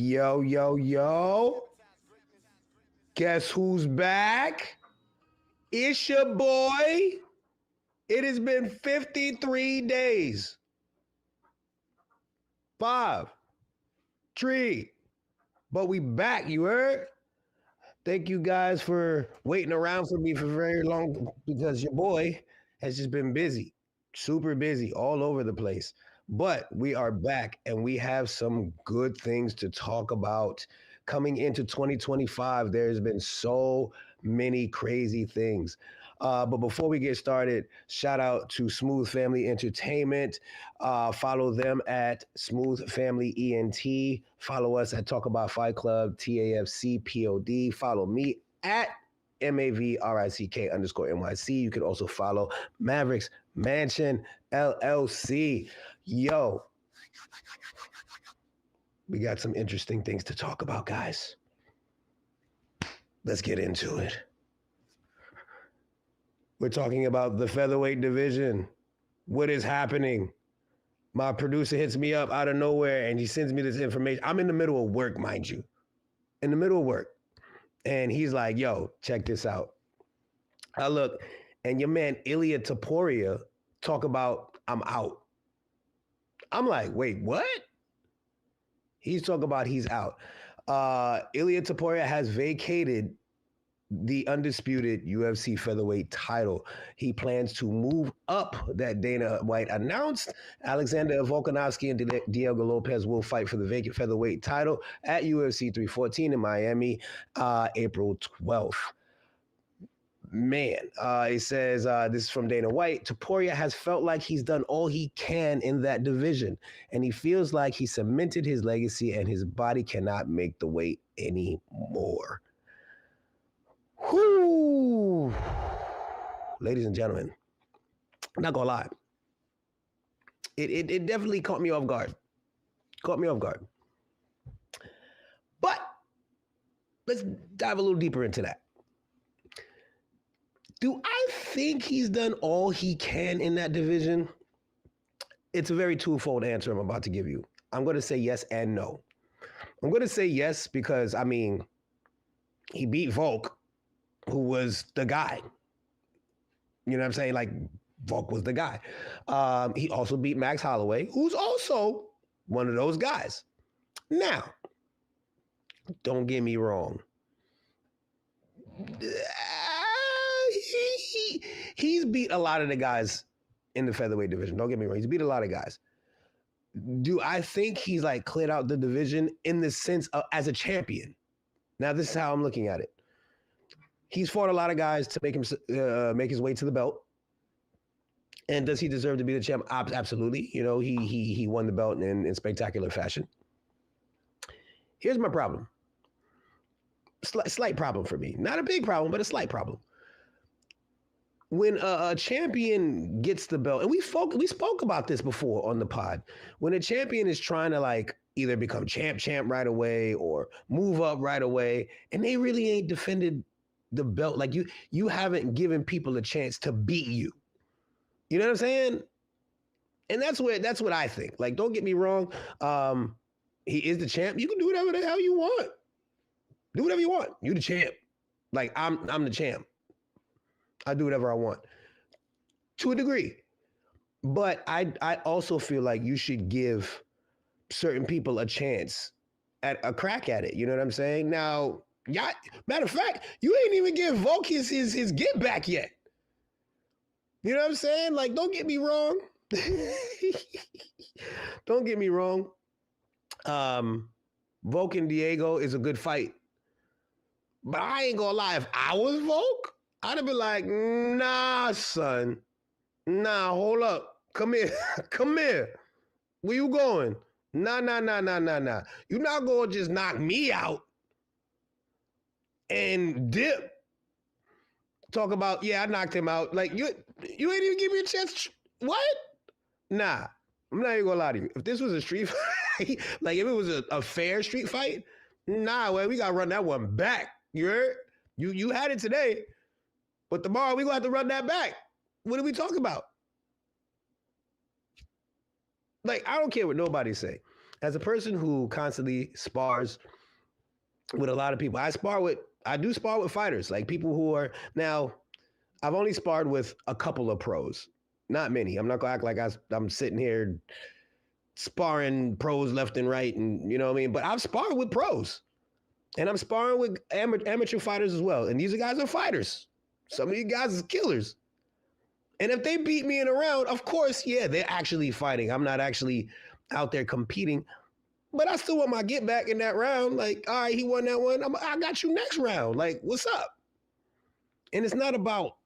Yo, yo, yo. Guess who's back? It's your boy. It has been 53 days. 5, 3. But we back, you heard? Thank you guys for waiting around for me for very long because your boy has just been busy, super busy, all over the place. But we are back and we have some good things to talk about. Coming into 2025, there's been so many crazy things. But before we get started, shout out to Smooth Family Entertainment. Follow them at Smooth Family ENT. Follow us at Talk About Fight Club, TAFC POD. Follow me at MAVRICK_NYC. You can also follow Mavrick's Mansion LLC. Yo, we got some interesting things to talk about, guys. Let's get into it. We're talking about the featherweight division. What is happening? My producer hits me up out of nowhere and he sends me this information. I'm in the middle of work, mind you. In the middle of work. And he's like, yo, check this out. I look, and your man Iilia Topuria talk about I'm out. I'm like, wait, what? He's talking about he's out. Iilia Topuria has vacated the undisputed UFC featherweight title. He plans to move up that Dana White announced. Alexander Volkanovski and Diego Lopes will fight for the vacant featherweight title at UFC 314 in Miami, April 12th. Man, it says, this is from Dana White, Topuria has felt like he's done all he can in that division, and he feels like he cemented his legacy and his body cannot make the weight anymore. Whoo! Ladies and gentlemen, I'm not gonna lie. It definitely caught me off guard. But let's dive a little deeper into that. Do I think he's done all he can in that division? It's a very twofold answer I'm about to give you. I'm going to say yes and no. I'm going to say yes because, I mean, he beat Volk, who was the guy. You know what I'm saying? Like, Volk was the guy. He also beat Max Holloway, who's also one of those guys. Now, don't get me wrong. He's beat a lot of the guys in the featherweight division. Don't get me wrong. He's beat a lot of guys. Do I think he's like cleared out the division in the sense of as a champion? Now, this is how I'm looking at it. He's fought a lot of guys to make him make his way to the belt. And does he deserve to be the champ? Absolutely. You know, he won the belt in spectacular fashion. Here's my problem. Slight problem for me. Not a big problem, but a slight problem. When a champion gets the belt, and we spoke about this before on the pod, when a champion is trying to like either become champ right away or move up right away, and they really ain't defended the belt, like you haven't given people a chance to beat you. You know what I'm saying? And that's what I think. Like, don't get me wrong. He is the champ. You can do whatever the hell you want. Do whatever you want. You the champ. Like, I'm the champ. I do whatever I want to a degree. But I also feel like you should give certain people a chance at a crack at it. You know what I'm saying? Now, matter of fact, you ain't even give Volk his get back yet. You know what I'm saying? Like, don't get me wrong. Don't get me wrong. Volk and Diego is a good fight. But I ain't gonna lie, if I was Volk, I'd have been like, nah, son. Nah, hold up. Come here. Come here. Where you going? Nah. You're not going to just knock me out and dip. Talk about, yeah, I knocked him out. Like, you ain't even give me a chance. What? Nah. I'm not even going to lie to you. If this was a street fight, like if it was a fair street fight, nah, well, we got to run that one back. You heard? You had it today. But tomorrow we're going to have to run that back. What are we talking about? Like, I don't care what nobody say. as a person who constantly spars with a lot of people, I do spar with fighters, like people who are now. I've only sparred with a couple of pros, not many. I'm not gonna act like I'm sitting here sparring pros left and right, and you know what I mean. But I've sparred with pros, and I'm sparring with amateur fighters as well. And these guys are fighters. Some of these guys are killers. And if they beat me in a round, of course, yeah, they're actually fighting. I'm not actually out there competing, but I still want my get back in that round. Like, all right, he won that one. I got you next round. Like, what's up? And it's not about,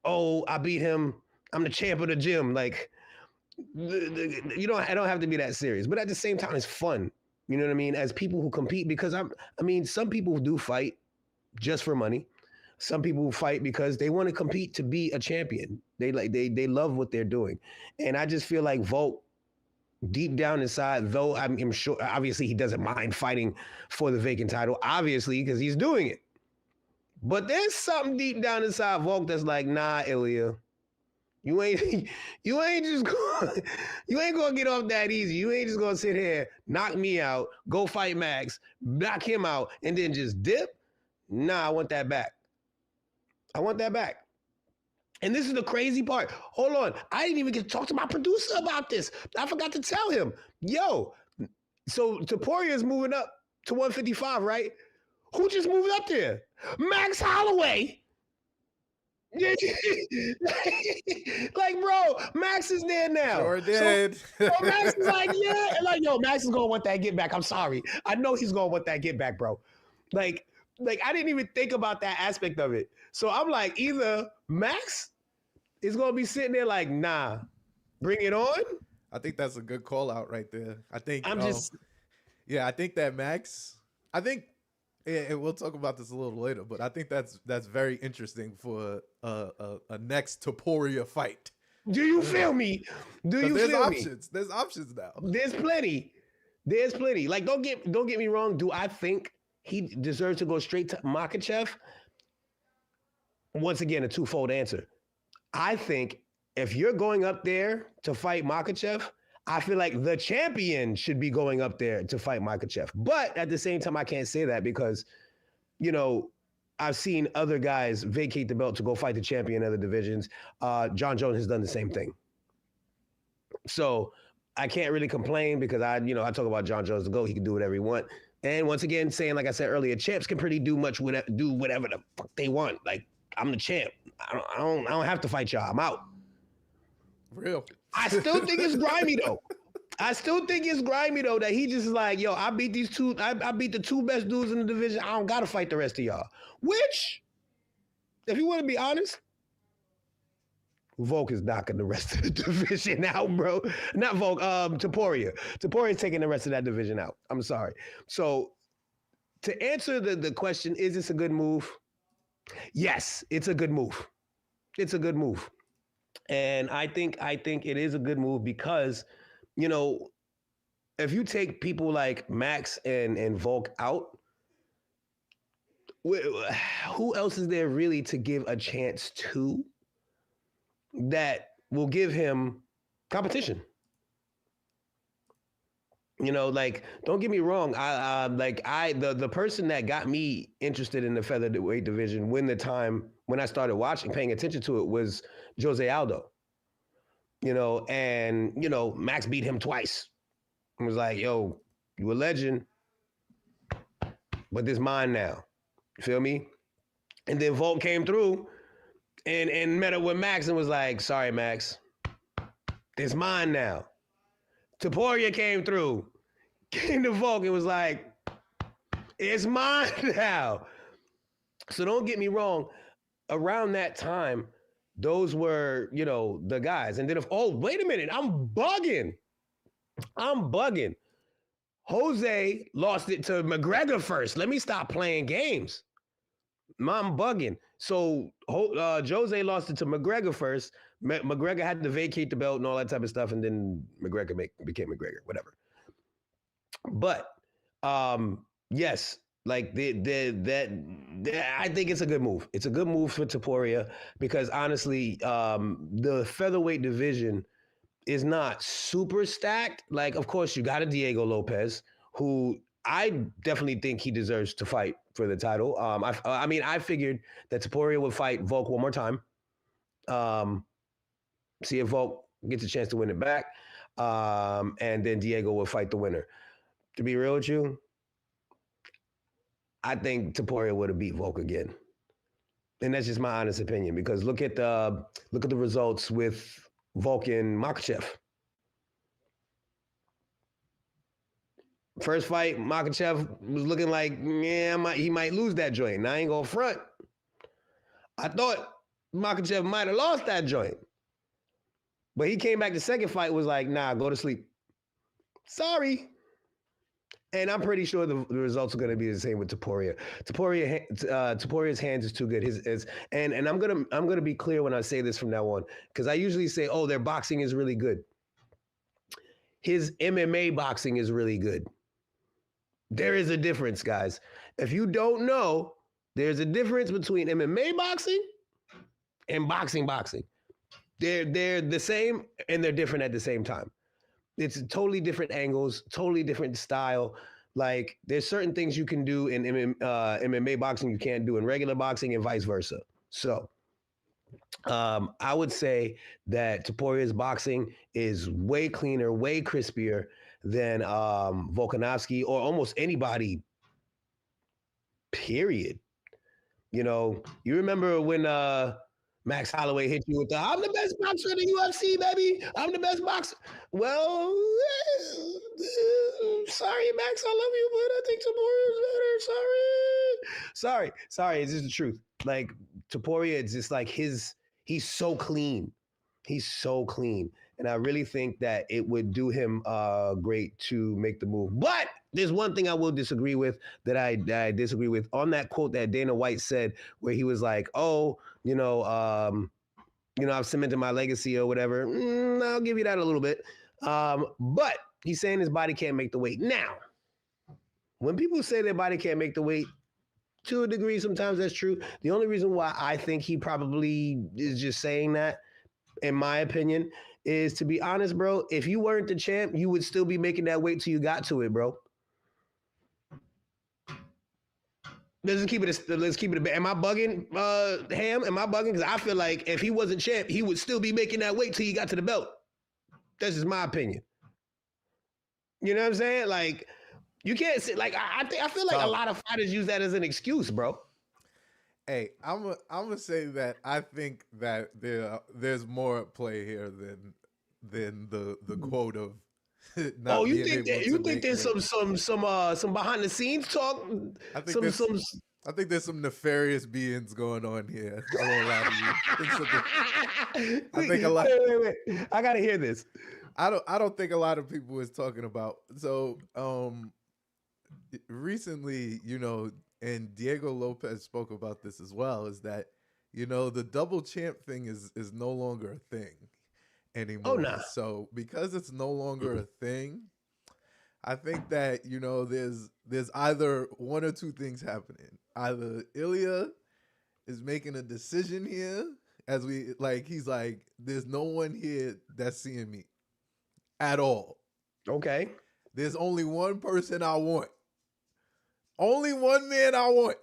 oh, I beat him. I'm the champ of the gym. Like, I don't have to be that serious. But at the same time, it's fun. You know what I mean? As people who compete, because some people do fight just for money. Some people fight because they want to compete to be a champion. They love what they're doing. And I just feel like Volk, deep down inside, though I'm sure, obviously he doesn't mind fighting for the vacant title, obviously, because he's doing it. But there's something deep down inside Volk that's like, nah, Iilia, you ain't gonna get off that easy. You ain't just gonna sit here, knock me out, go fight Max, knock him out, and then just dip. Nah, I want that back. I want that back. And this is the crazy part. Hold on. I didn't even get to talk to my producer about this. I forgot to tell him. Yo, so Topuria is moving up to 155, right? Who just moved up there? Max Holloway. Like, bro, Max is there now. Sure did. So Max is like, yeah. Like, yo, Max is going to want that get back. I'm sorry. I know he's going to want that get back, bro. Like, I didn't even think about that aspect of it. So I'm like, either Max is going to be sitting there like, nah, bring it on. I think that's a good call out right there. I think I think that Max, and we'll talk about this a little later, but I think that's very interesting for a next Topuria fight. Do you feel me? There's options. There's options now. There's plenty. Like, don't get me wrong. Do I think he deserves to go straight to Makhachev? Once again, a twofold answer. I think if you're going up there to fight Makhachev, I feel like the champion should be going up there to fight Makhachev. But at the same time, I can't say that because, I've seen other guys vacate the belt to go fight the champion in other divisions. John Jones has done the same thing. So I can't really complain because I talk about John Jones to go. He can do whatever he wants. And once again, saying, like I said earlier, champs can pretty do whatever the fuck they want. Like, I'm the champ. I don't have to fight y'all. I'm out. Real. I still think it's grimy though. That he just is like, yo, I beat these two. I beat the two best dudes in the division. I don't gotta fight the rest of y'all. Which, if you want to be honest, Volk is knocking the rest of the division out, bro. Not Volk, Topuria. Topuria's taking the rest of that division out. I'm sorry. So to answer the question, is this a good move? Yes, it's a good move. It's a good move. And I think it is a good move because, if you take people like Max and Volk out, who else is there really to give a chance to that will give him competition? Don't get me wrong. The person that got me interested in the featherweight division when I started paying attention to it was Jose Aldo. Max beat him twice. I was like, yo, you a legend, but this mine now. You feel me? And then Volk came through and met up with Max and was like, sorry, Max, this mine now. Topuria came to Volk and was like, it's mine now. So don't get me wrong. Around that time, those were, the guys. And then wait a minute, I'm bugging. Jose lost it to McGregor first. Let me stop playing games. I'm bugging. So Jose lost it to McGregor first. McGregor had to vacate the belt and all that type of stuff, and then McGregor became McGregor, whatever. But yes, like I think it's a good move. It's a good move for Topuria because honestly, the featherweight division is not super stacked. Like, of course, you got a Diego Lopes, who I definitely think he deserves to fight for the title. I mean, I figured that Topuria would fight Volk one more time. See if Volk gets a chance to win it back. And then Diego will fight the winner. To be real with you, I think Topuria would have beat Volk again. And that's just my honest opinion, because look at the results with Volk and Makhachev. First fight, Makhachev was looking like, yeah, he might lose that joint. And I ain't gonna front. I thought Makhachev might have lost that joint. But he came back the second fight, was like, nah, go to sleep. Sorry. And I'm pretty sure the results are going to be the same with Topuria. Topuria's hands is too good. And I'm gonna be clear when I say this from now on, because I usually say, oh, their boxing is really good. His MMA boxing is really good. There is a difference, guys. If you don't know, there's a difference between MMA boxing and boxing. They're the same and they're different at the same time. It's totally different angles, totally different style. Like, there's certain things you can do in MMA boxing you can't do in regular boxing, and vice versa. So I would say that Topuria's boxing is way cleaner, way crispier than Volkanovski or almost anybody, period. You know, you remember when Max Holloway hit you with the, I'm the best boxer in the UFC, baby. I'm the best boxer. Well, sorry, Max, I love you, but I think Topuria is better. Sorry. It's just the truth. Like, Topuria, it's just like he's so clean. He's so clean. And I really think that it would do him great to make the move. But there's one thing I will disagree with, that I disagree with on that quote that Dana White said, where he was like, oh, I've cemented my legacy or whatever. I'll give you that a little bit. But he's saying his body can't make the weight. Now, when people say their body can't make the weight, to a degree, sometimes that's true. The only reason why I think he probably is just saying that, in my opinion, is, to be honest, bro, if you weren't the champ, you would still be making that weight till you got to it, bro. Let's keep it a bit. Am I bugging, Ham? Am I bugging? Because I feel like if he wasn't champ, he would still be making that weight till he got to the belt. That's just my opinion. You know what I'm saying? Like, you can't say, like, I feel like a lot of fighters use that as an excuse, bro. Hey, I'm gonna say that I think that there's more at play here than the quote of. You think there's some behind the scenes talk? I think there's some nefarious beings going on here. I won't lie to you. I think a lot. Wait. I gotta hear this. I don't think a lot of people is talking about. So recently, and Diego Lopes spoke about this as well, is that, the double champ thing is no longer a thing anymore. Oh, nah. So because it's no longer a thing, I think that, there's either one or two things happening. Either Iilia is making a decision here, he's like, there's no one here that's seeing me at all. Okay. There's only one person I want. Only one man I want.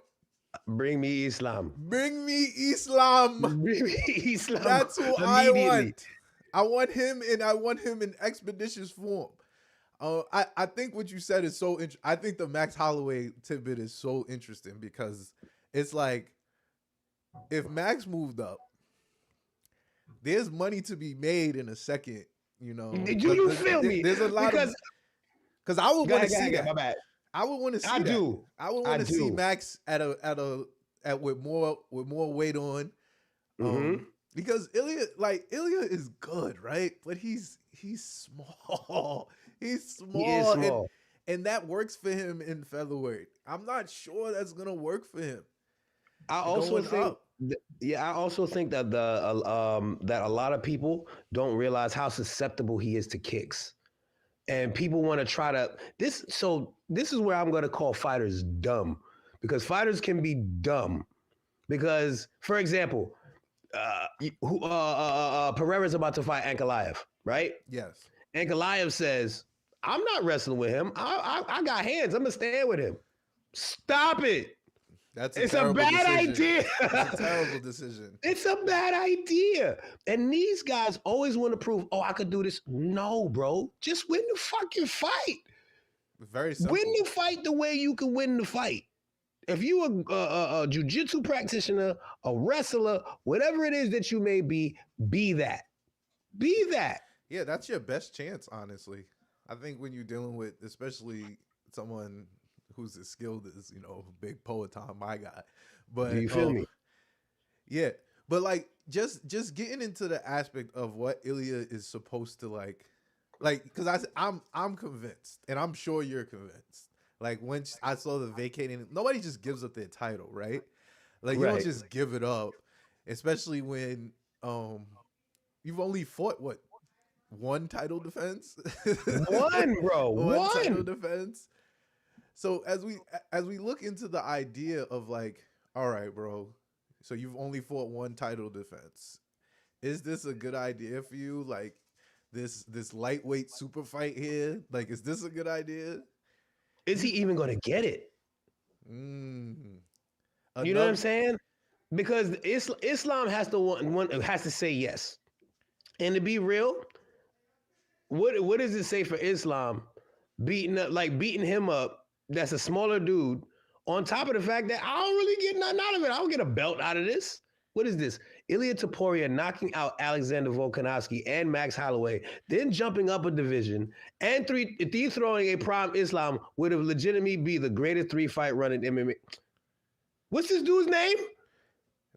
Bring me Islam. Bring me Islam. Bring me Islam. That's who I want. I want him, and I want him in expeditious form. I think what you said is so interesting. I think the Max Holloway tidbit is so interesting, because it's like, if Max moved up, there's money to be made in a second, Did you feel me? There's a lot because I would want to see that. My bad. I would want to see I that. do. I would want to see Max with more weight on. Because Iilia is good, right? But he's small. He's small. He is small. And that works for him in featherweight. I'm not sure that's gonna work for him. I also think that that a lot of people don't realize how susceptible he is to kicks. And people want to try to this is where I'm going to call fighters dumb, because fighters can be dumb. Because, for example, Pereira's about to fight Ankalaev, right? Yes. Ankalaev says, I'm not wrestling with him. I got hands. I'm going to stand with him. Stop it. It's a bad idea. It's a terrible decision. It's a bad idea. And these guys always want to prove, I could do this. No, bro. Just win the fucking fight. Very simple. Win the fight the way you can win the fight. If you a jiu-jitsu practitioner, a wrestler, whatever it is that you may be that. Be that. Yeah, that's your best chance, honestly. I think when you're dealing with, especially someone who's as skilled as, Big Poetan, my guy. But do you feel me? Yeah. But like just getting into the aspect of what Iilia is supposed to like because I'm convinced, and I'm sure you're convinced. Like when I saw the vacating, nobody just gives up their title, right? Like you don't just give it up, especially when you've only fought one title defense? One, bro. One title defense. So as we look into the idea of like, all right, bro, so you've only fought one title defense. Is this a good idea for you? Like this lightweight super fight here? Like, is this a good idea? Is he even going to get it? You know what I'm saying? Because Islam has to has to say yes. And to be real, what does it say for Islam beating him up? That's a smaller dude. On top of the fact that I don't really get nothing out of it. I don't get a belt out of this. What is this? Iilia Topuria knocking out Alexander Volkanovski and Max Holloway, then jumping up a division, and throwing a prime Islam would have legitimately be the greatest 3-fight run in MMA. What's this dude's name?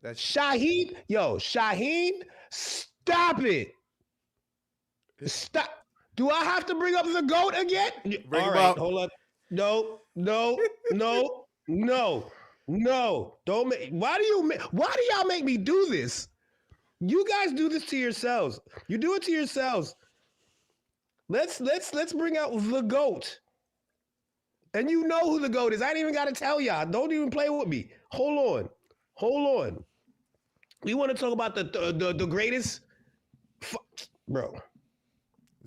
That's Shaheen. Yo, Shaheen, stop it. Stop. Do I have to bring up the GOAT again? Bring all right, hold on. No. Don't make. Why do y'all make me do this? You guys do this to yourselves. You do it to yourselves. Let's bring out the GOAT. And you know who the GOAT is. I ain't even got to tell y'all. Don't even play with me. Hold on. We want to talk about the greatest, bro.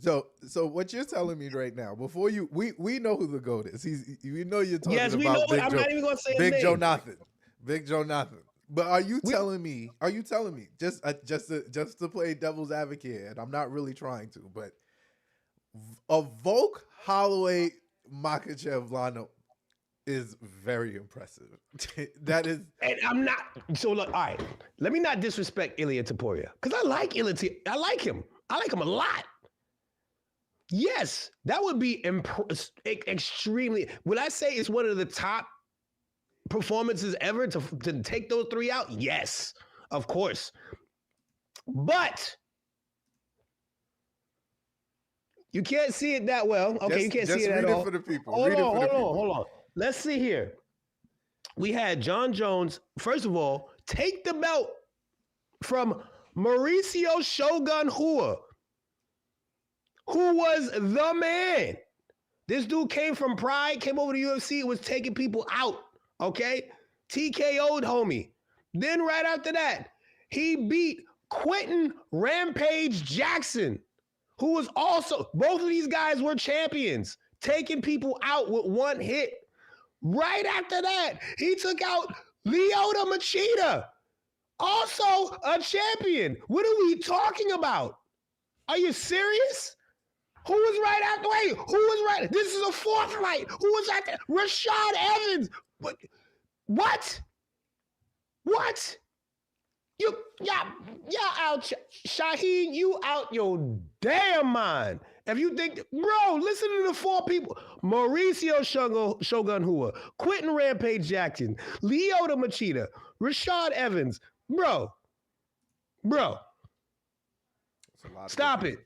So what you're telling me right now, before we know who the GOAT is. You're talking about we know. I'm not even gonna say his name. Big Joe Nothing. But are you telling me just to play devil's advocate, and I'm not really trying to, but a Volk Holloway Makhachev lineup is very impressive. That is, and I'm not. So look, all right. Let me not disrespect Iilia Topuria because I like Iilia. I like him. I like him a lot. Yes, that would be extremely. Would I say it's one of the top performances ever to take those three out? Yes, of course. But you can't see it that well. Okay, you can't see it at all. For the people. Hold on. Let's see here. We had John Jones, first of all, take the belt from Mauricio Shogun Rua, who was the man. This dude came from Pride, came over to UFC, was taking people out, okay? TKO'd homie. Then right after that, he beat Quentin Rampage Jackson, who was also, both of these guys were champions, taking people out with one hit. Right after that, he took out Lyoto Machida, also a champion. What are we talking about? Are you serious? Who was right after? Wait, who was right? This is a fourth fight. Who was after? Rashad Evans. What? Y'all out. Shaheen, you out your damn mind. If you think, bro, listen to the four people. Mauricio Shogun Rua, Quentin Rampage Jackson, Lyoto Machida, Rashad Evans. Bro. Stop it.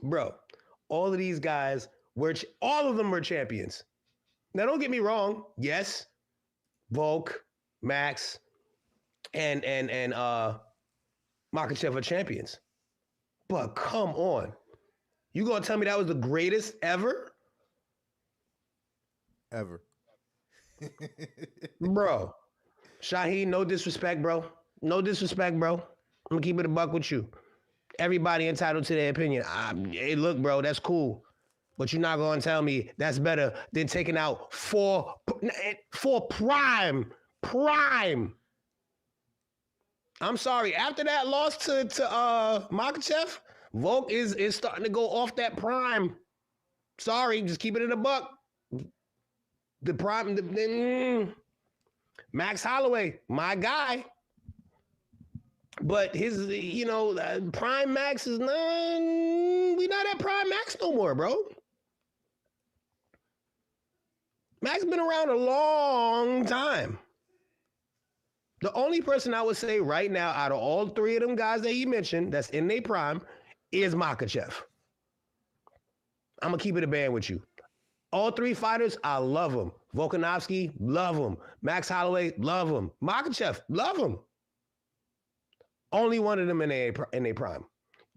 Bro, all of these guys all of them were champions. Now, don't get me wrong. Yes, Volk, Max, and Makhachev are champions. But come on. You gonna tell me that was the greatest ever? Ever. Bro, Shaheen, no disrespect, bro. No disrespect, bro. I'm gonna keep it a buck with you. Everybody entitled to their opinion. Hey, look, bro, that's cool. But you're not gonna tell me that's better than taking out four prime. I'm sorry. After that loss to Makhachev, Volk is starting to go off that prime. Sorry, just keep it in a buck. The prime, Max Holloway, my guy. But his, prime Max is not. We not at prime Max no more, bro. Max been around a long time. The only person I would say right now, out of all three of them guys that he mentioned, that's in their prime, is Makhachev. I'm gonna keep it a band with you. All three fighters, I love them. Volkanovski, love him. Max Holloway, love him. Makhachev, love him. Only one of them in their prime.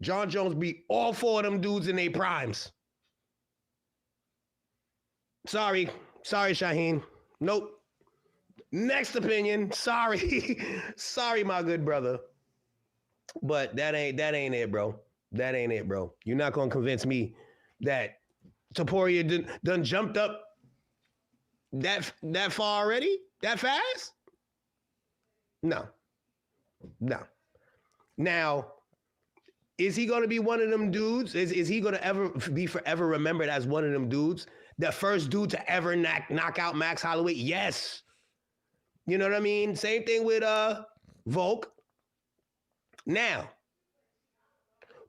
John Jones beat all four of them dudes in their primes. Sorry, Shaheen. Nope. Next opinion. Sorry. Sorry, my good brother. But that ain't it, bro. That ain't it, bro. You're not gonna convince me that Topuria done jumped up that far already? That fast? No. Now, is he going to be one of them dudes? Is he going to ever be forever remembered as one of them dudes? The first dude to ever knock out Max Holloway? Yes. You know what I mean? Same thing with Volk. Now,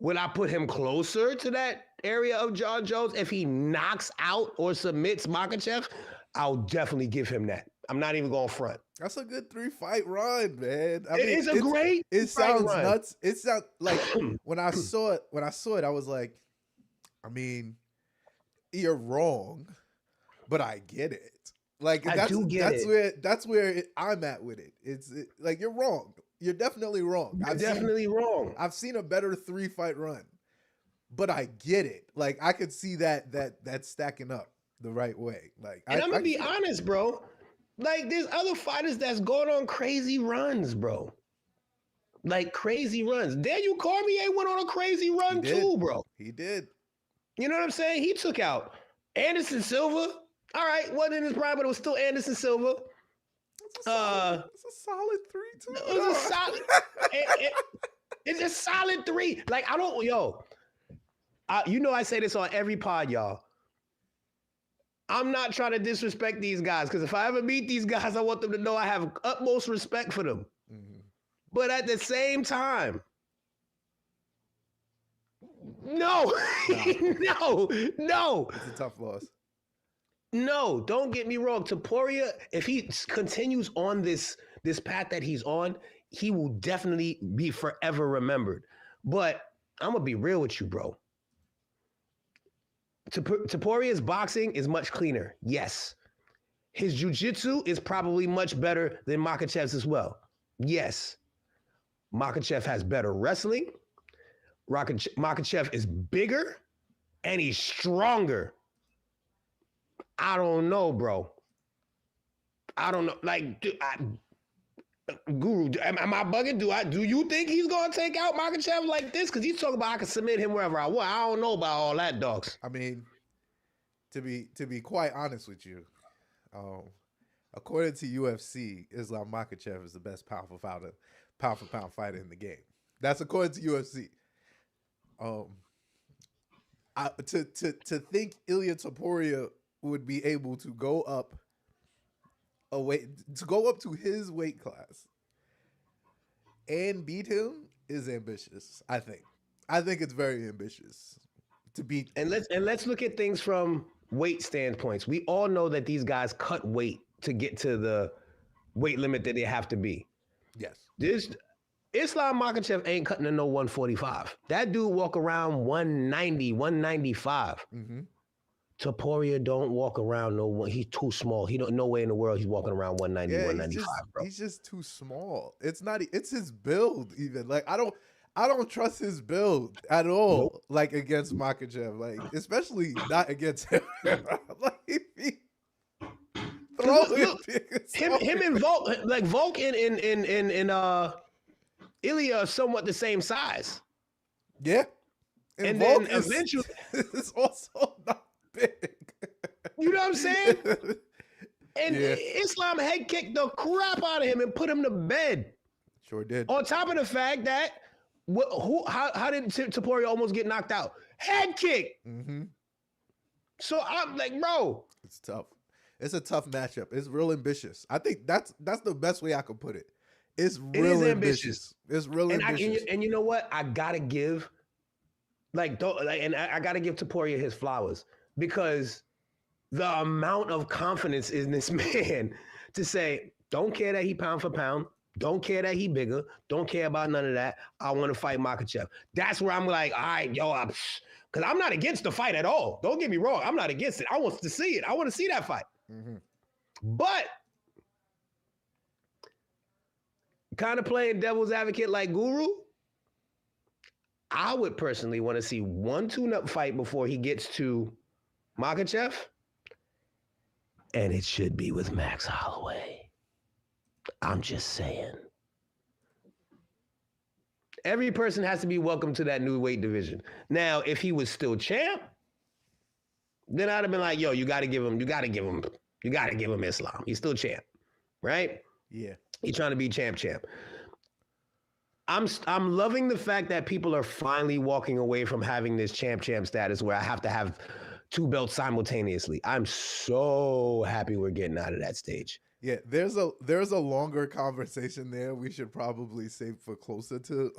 would I put him closer to that area of John Jones if he knocks out or submits Makhachev? I'll definitely give him that. I'm not even going front. That's a good 3-fight run, man. It sounds nuts. It sounds like when I saw it, I was like, I mean, you're wrong, but I get it. Like that's where I'm at with it. It's like you're wrong. You're definitely wrong. Wrong. I've seen a better 3-fight run, but I get it. Like I could see that stacking up the right way. Like, and I'm gonna be honest, bro. Like, there's other fighters that's going on crazy runs, bro. Like crazy runs. Daniel Cormier went on a crazy run too, bro. He did. You know what I'm saying? He took out Anderson Silva. All right, wasn't in his prime, but it was still Anderson Silva. It's a solid 3 too. It was a solid. It's a solid 3. Like I say this on every pod, y'all. I'm not trying to disrespect these guys because if I ever meet these guys, I want them to know I have utmost respect for them. Mm-hmm. But at the same time, no. No. It's a tough loss. No, don't get me wrong. Topuria, if he continues on this path that he's on, he will definitely be forever remembered. But I'm going to be real with you, bro. Topuria's boxing is much cleaner. Yes. His jiu-jitsu is probably much better than Makhachev's as well. Yes. Makhachev has better wrestling. Makhachev is bigger and he's stronger. I don't know, bro. I don't know. Like, Guru, am I bugging? Do you think he's gonna take out Makhachev like this? Because he's talking about I can submit him wherever I want. I don't know about all that, dogs. I mean, to be quite honest with you, according to UFC, Islam Makhachev is the best pound for pound fighter in the game. That's according to UFC. To think Iilia Topuria would be able to go up to his weight class and beat him is ambitious. I think it's very ambitious to beat. And let's look at things from weight standpoints. We all know that these guys cut weight to get to the weight limit that they have to be. Yes. This Islam Makhachev ain't cutting to no 145. That dude walk around 190, 195. Mm-hmm. Topuria don't walk around he's too small. No way in the world he's walking around 190, 195, bro. He's just too small. It's his build even. Like I don't trust his build at all. Nope. Like against Makhachev, like especially not against him. Like Look, him and Volk, like Volk and Iilia are somewhat the same size. Yeah. And Volk then eventually is also not big. You know what I'm saying? And Islam head kicked the crap out of him and put him to bed. Sure did. On top of the fact that how did Topuria almost get knocked out? Head kick. Mm-hmm. So I'm like, bro, it's tough. It's a tough matchup. It's real ambitious. I think that's the best way I could put it. It's real ambitious. It's real ambitious. And you know what? I gotta give, I gotta give Topuria his flowers, because the amount of confidence in this man to say, don't care that he pound for pound, don't care that he bigger, don't care about none of that. I want to fight Makhachev. That's where I'm like, all right, yo, because I'm not against the fight at all. Don't get me wrong. I'm not against it. I want to see it. I want to see that fight. Mm-hmm. But kind of playing devil's advocate like Guru, I would personally want to see one tune-up fight before he gets to Makhachev, and it should be with Max Holloway. I'm just saying. Every person has to be welcome to that new weight division. Now, if he was still champ, then I'd have been like, yo, you got to give him Islam. He's still champ, right? Yeah. He's trying to be champ. I'm loving the fact that people are finally walking away from having this champ status where I have to have two belts simultaneously. I'm so happy we're getting out of that stage. Yeah, there's a longer conversation there. We should probably save for closer to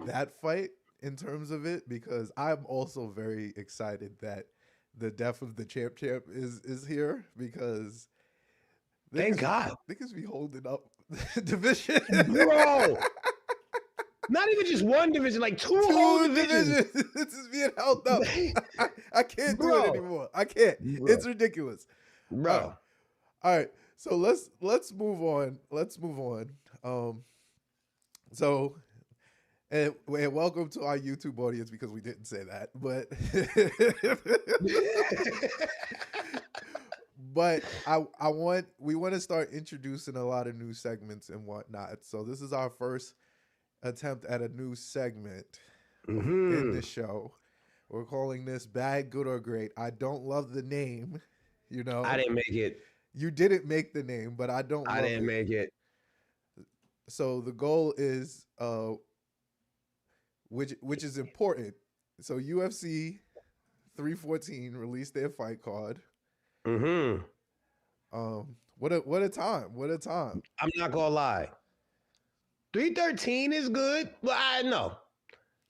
that fight in terms of it, because I'm also very excited that the death of the champ is here, because thank God niggas be holding up the division, bro. Not even just one division, like two whole divisions. This is being held up. I can't do it anymore. I can't. Bro. It's ridiculous, bro. All right, so let's move on. And welcome to our YouTube audience, because we didn't say that, but but we want to start introducing a lot of new segments and whatnot. So this is our first attempt at a new segment in the show. We're calling this Bad, Good, or Great. I don't love the name, you know. I didn't make it. You didn't make the name, but I didn't make it. So the goal is which is important. So UFC 314 released their fight card. What a time. I'm not gonna lie. 313 is good, but I know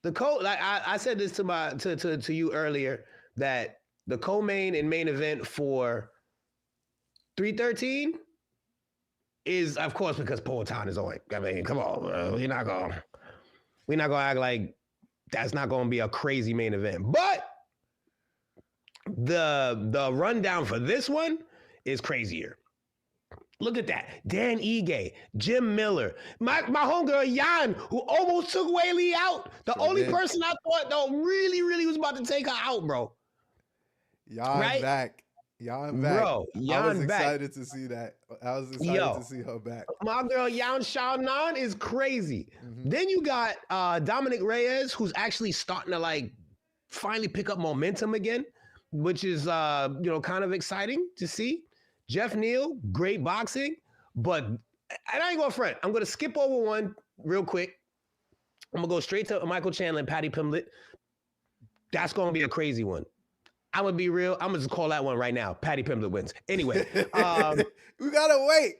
the like I said this to you earlier, that the co-main and main event for 313 is, of course, because Poatan is on. I mean, come on, bro. We're not gonna act like that's not gonna be a crazy main event. But the rundown for this one is crazier. Look at that. Dan Ige, Jim Miller, my homegirl Jan, who almost took Weili out. The only person I thought though really was about to take her out, bro. Jan back. Bro, I was excited to see that. I was excited to see her back. My girl Yan Xiaonan is crazy. Then you got Dominic Reyes, who's actually starting to like finally pick up momentum again, which is kind of exciting to see. Jeff Neal, great boxing, but I ain't gonna front. I'm gonna skip over one real quick. I'm gonna go straight to Michael Chandler and Paddy Pimblett. That's gonna be a crazy one. I'm gonna be real. I'm gonna just call that one right now. Paddy Pimblett wins. Anyway, we gotta wait.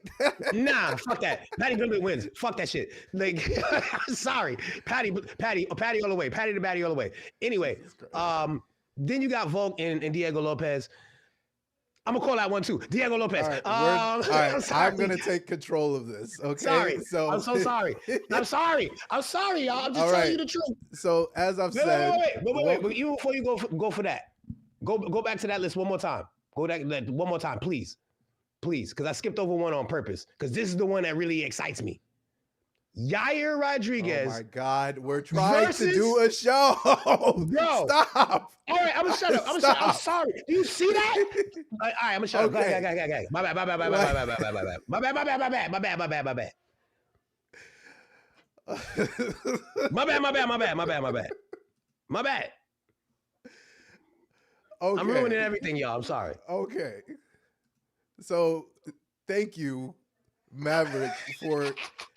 Nah, fuck that. Paddy Pimblett wins. Fuck that shit. Like, sorry, Paddy all the way. Paddy to Paddy all the way. Anyway, then you got Volk and Diego Lopes. I'm gonna call that one too. Diego Lopes. All right, I'm gonna take control of this. Okay. Sorry. So I'm so sorry. I'm sorry, y'all. I'm just telling you the truth. So as I've said, wait. But even before you go for that, go back to that list one more time. Go back one more time, please, because I skipped over one on purpose. Because this is the one that really excites me. Yair Rodriguez. Oh my God, we're trying to do a show. Bro. Stop. All right, I'm gonna shut up. I'm sorry. Do you see that? All right, I'm gonna shut up. Okay. My bad. My bad. Okay. I'm ruining everything, y'all. I'm sorry. Okay. So thank you, Mavrick, for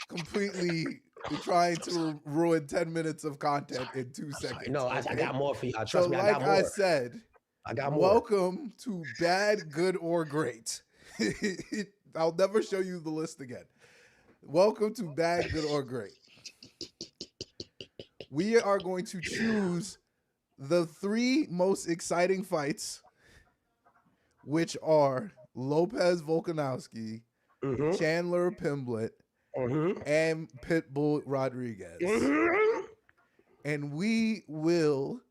completely trying to ruin 10 minutes of content in 2 seconds. No, okay? I got more for y'all. Trust me, I got more. I said, I got more. Welcome to Bad, Good, or Great. I'll never show you the list again. Welcome to Bad, Good, or Great. We are going to choose the 3 most exciting fights, which are Lopes Volkanovski, Chandler Pimblett, and Pitbull Rodriguez. And we will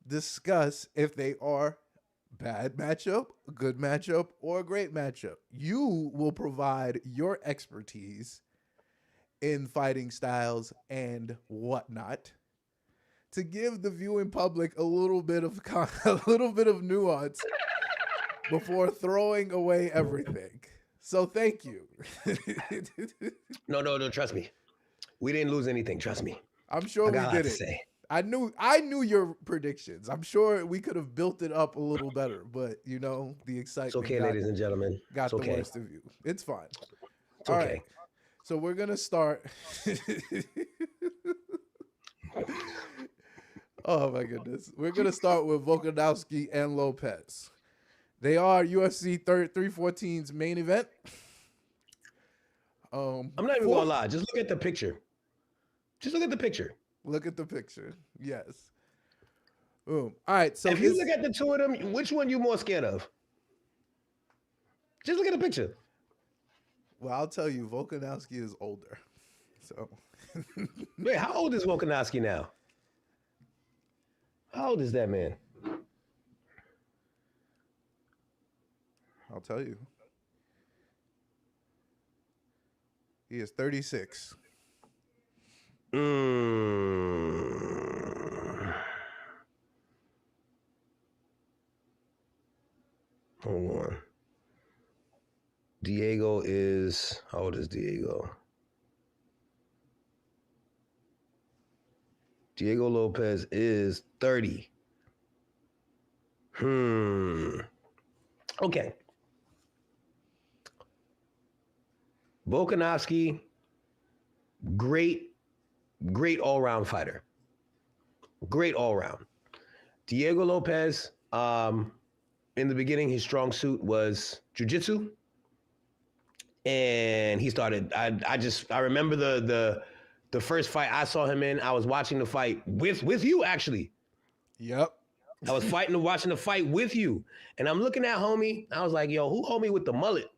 discuss if they are bad matchup, good matchup, or a great matchup. You will provide your expertise in fighting styles and whatnot to give the viewing public a little bit of nuance before throwing away everything. So thank you. No, trust me. We didn't lose anything, trust me. I'm sure we didn't. I knew your predictions. I'm sure we could have built it up a little better, but you know, the excitement. It's okay, ladies and gentlemen. Got the worst of you. It's fine. It's okay. Right. So we're gonna start. Oh my goodness. We're gonna start with Volkanovski and Lopes. They are UFC 314's main event. I'm not even gonna lie. Just look at the picture. Look at the picture. Yes. All right. So if you look at the two of them, which one you more scared of? Just look at the picture. Well, I'll tell you, Volkanovski is older. So. Wait, how old is Volkanovski now? How old is that man? I'll tell you. He is 36. Hold on. Diego is, how old is Diego? Diego Lopes is 30. Okay. Volkanovski, great all-round fighter. Great all-round. Diego Lopes, in the beginning, his strong suit was jiu-jitsu. And he started, I remember the first fight I saw him in, I was watching the fight with you, actually. Yep. I was watching the fight with you. And I'm looking at homie. I was like, yo, who homie with the mullet?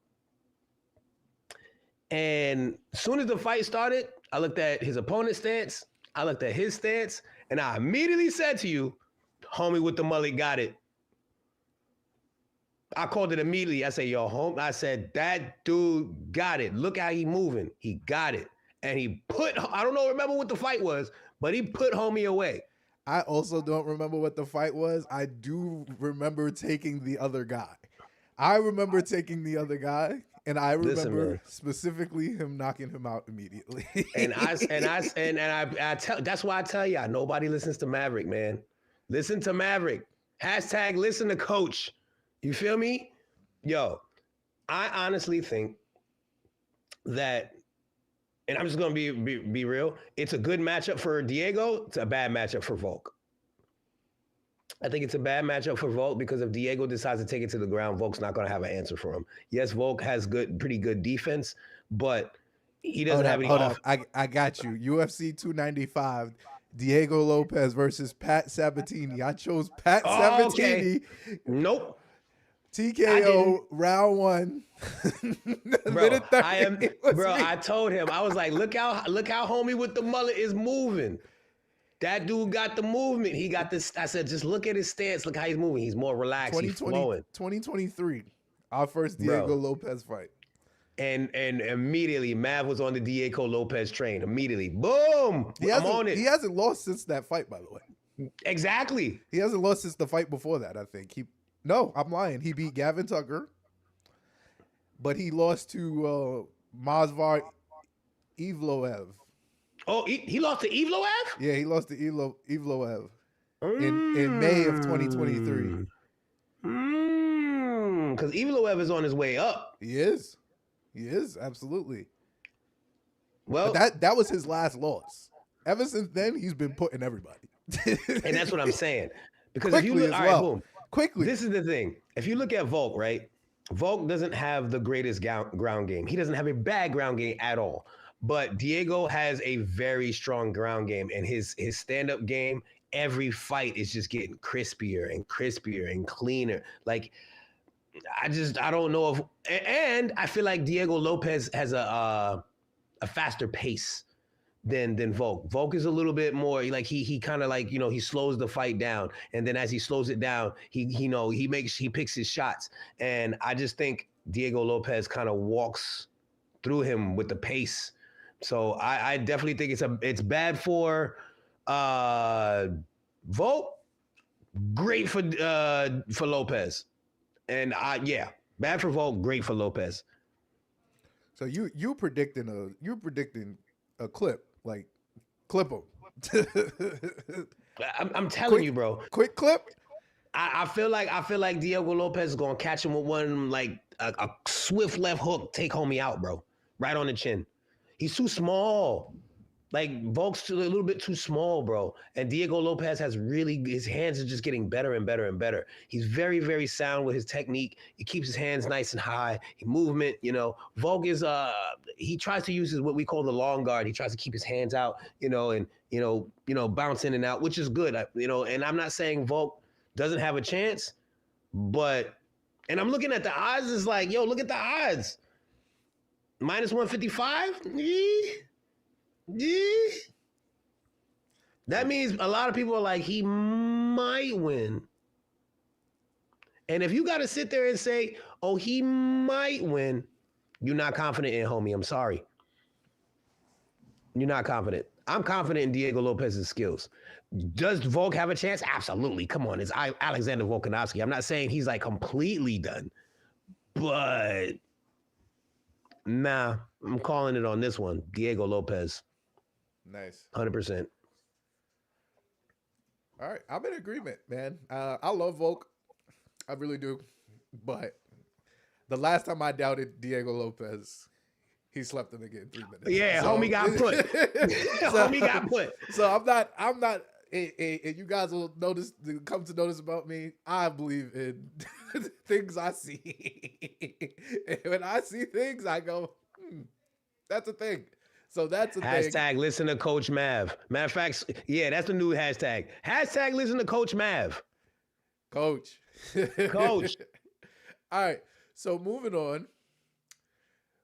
And as soon as the fight started, I looked at his opponent's stance. I looked at his stance. And I immediately said to you, homie with the mullet got it. I called it immediately. I said, yo, I said, that dude got it. Look how he moving. He got it. And he I don't remember what the fight was, but he put homie away. I also don't remember what the fight was. I do remember taking the other guy. And I remember specifically him knocking him out immediately. and I tell, that's why I tell y'all, nobody listens to Mavrick, man. Listen to Mavrick. # listen to coach. You feel me? Yo, I honestly think that, and I'm just going to be real, it's a good matchup for Diego. It's a bad matchup for Volk. I think it's a bad matchup for Volk because if Diego decides to take it to the ground, Volk's not going to have an answer for him. Yes, Volk has pretty good defense, but he doesn't have any offense. I got you. UFC 295, Diego Lopes versus Pat Sabatini. I chose Pat Sabatini. Okay. Nope. TKO round 1. Bro, I told him, I was like, look how homie with the mullet is moving. That dude got the movement. He got this. I said, just look at his stance. Look how he's moving. He's more relaxed. He's flowing. 2023, our first Diego Lopes fight. And immediately Mav was on the Diego Lopes train. Immediately, boom! I'm on it. He hasn't lost since that fight, by the way. Exactly. He hasn't lost since the fight before that, I think. No, I'm lying. He beat Gavin Tucker, but he lost to Mazvar Ivloev. Oh, he lost to Ivloev? Yeah, he lost to Ivloev in May of 2023. Because Ivloev is on his way up. He is, absolutely. Well, but that was his last loss. Ever since then, he's been putting everybody. And that's what I'm saying. Because Quickly if you look, as all well. right, boom. Quickly. This is the thing. If you look at Volk, right? Volk doesn't have the greatest ground game. He doesn't have a bad ground game at all. But Diego has a very strong ground game, and his stand-up game, every fight is just getting crispier and crispier and cleaner. Like, I don't know if, and I feel like Diego Lopes has a faster pace than Volk. Volk is a little bit more like he kind of like, he slows the fight down, and then as he slows it down, he picks his shots, and I just think Diego Lopes kind of walks through him with the pace. So I definitely think it's bad for Volk, great for Lopes, and bad for Volk, great for Lopes. So you predicting a clip, like clip him. I'm telling you, bro. Quick clip. I feel like Diego Lopes is gonna catch him with one, like a swift left hook, take homie out, bro, right on the chin. He's too small. Like, Volk's a little bit too small, bro. And Diego Lopes has his hands are just getting better and better and better. He's very, very sound with his technique. He keeps his hands nice and high. Movement, Volk is, he tries to use what we call the long guard. He tries to keep his hands out, and, bounce in and out, which is good. And I'm not saying Volk doesn't have a chance, but, and I'm looking at the odds, it's like, yo, look at the odds. Minus 155? Yeah. That means a lot of people are like, he might win. And if you got to sit there and say, oh, he might win, you're not confident in homie. I'm sorry. You're not confident. I'm confident in Diego Lopes's skills. Does Volk have a chance? Absolutely. Come on. It's Alexander Volkanovski. I'm not saying he's like completely done, but nah, I'm calling it on this one. Diego Lopes. Nice. 100%. All right. I'm in agreement, man. I love Volk. I really do. But the last time I doubted Diego Lopes, he slept him again 3 minutes. Yeah, homie got put. Homie got put. So I'm not, and you guys will come to notice about me, I believe in things I see. And when I see things, I go, that's a thing. So that's a thing. Hashtag listen to Coach Mav. Matter of fact, yeah, that's the new hashtag. Hashtag listen to Coach Mav. Coach. Coach. All right. So moving on.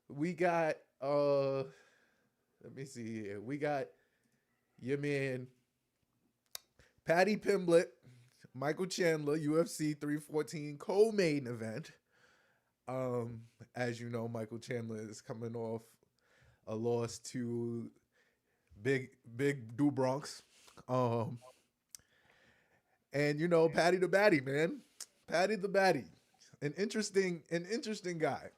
We got let me see here. We got your man Paddy Pimblett, Michael Chandler, UFC 314 co-main event. As you know, Michael Chandler is coming off a loss to Big Du Bronx. And Paddy the Batty, man. Paddy the Batty. An interesting guy.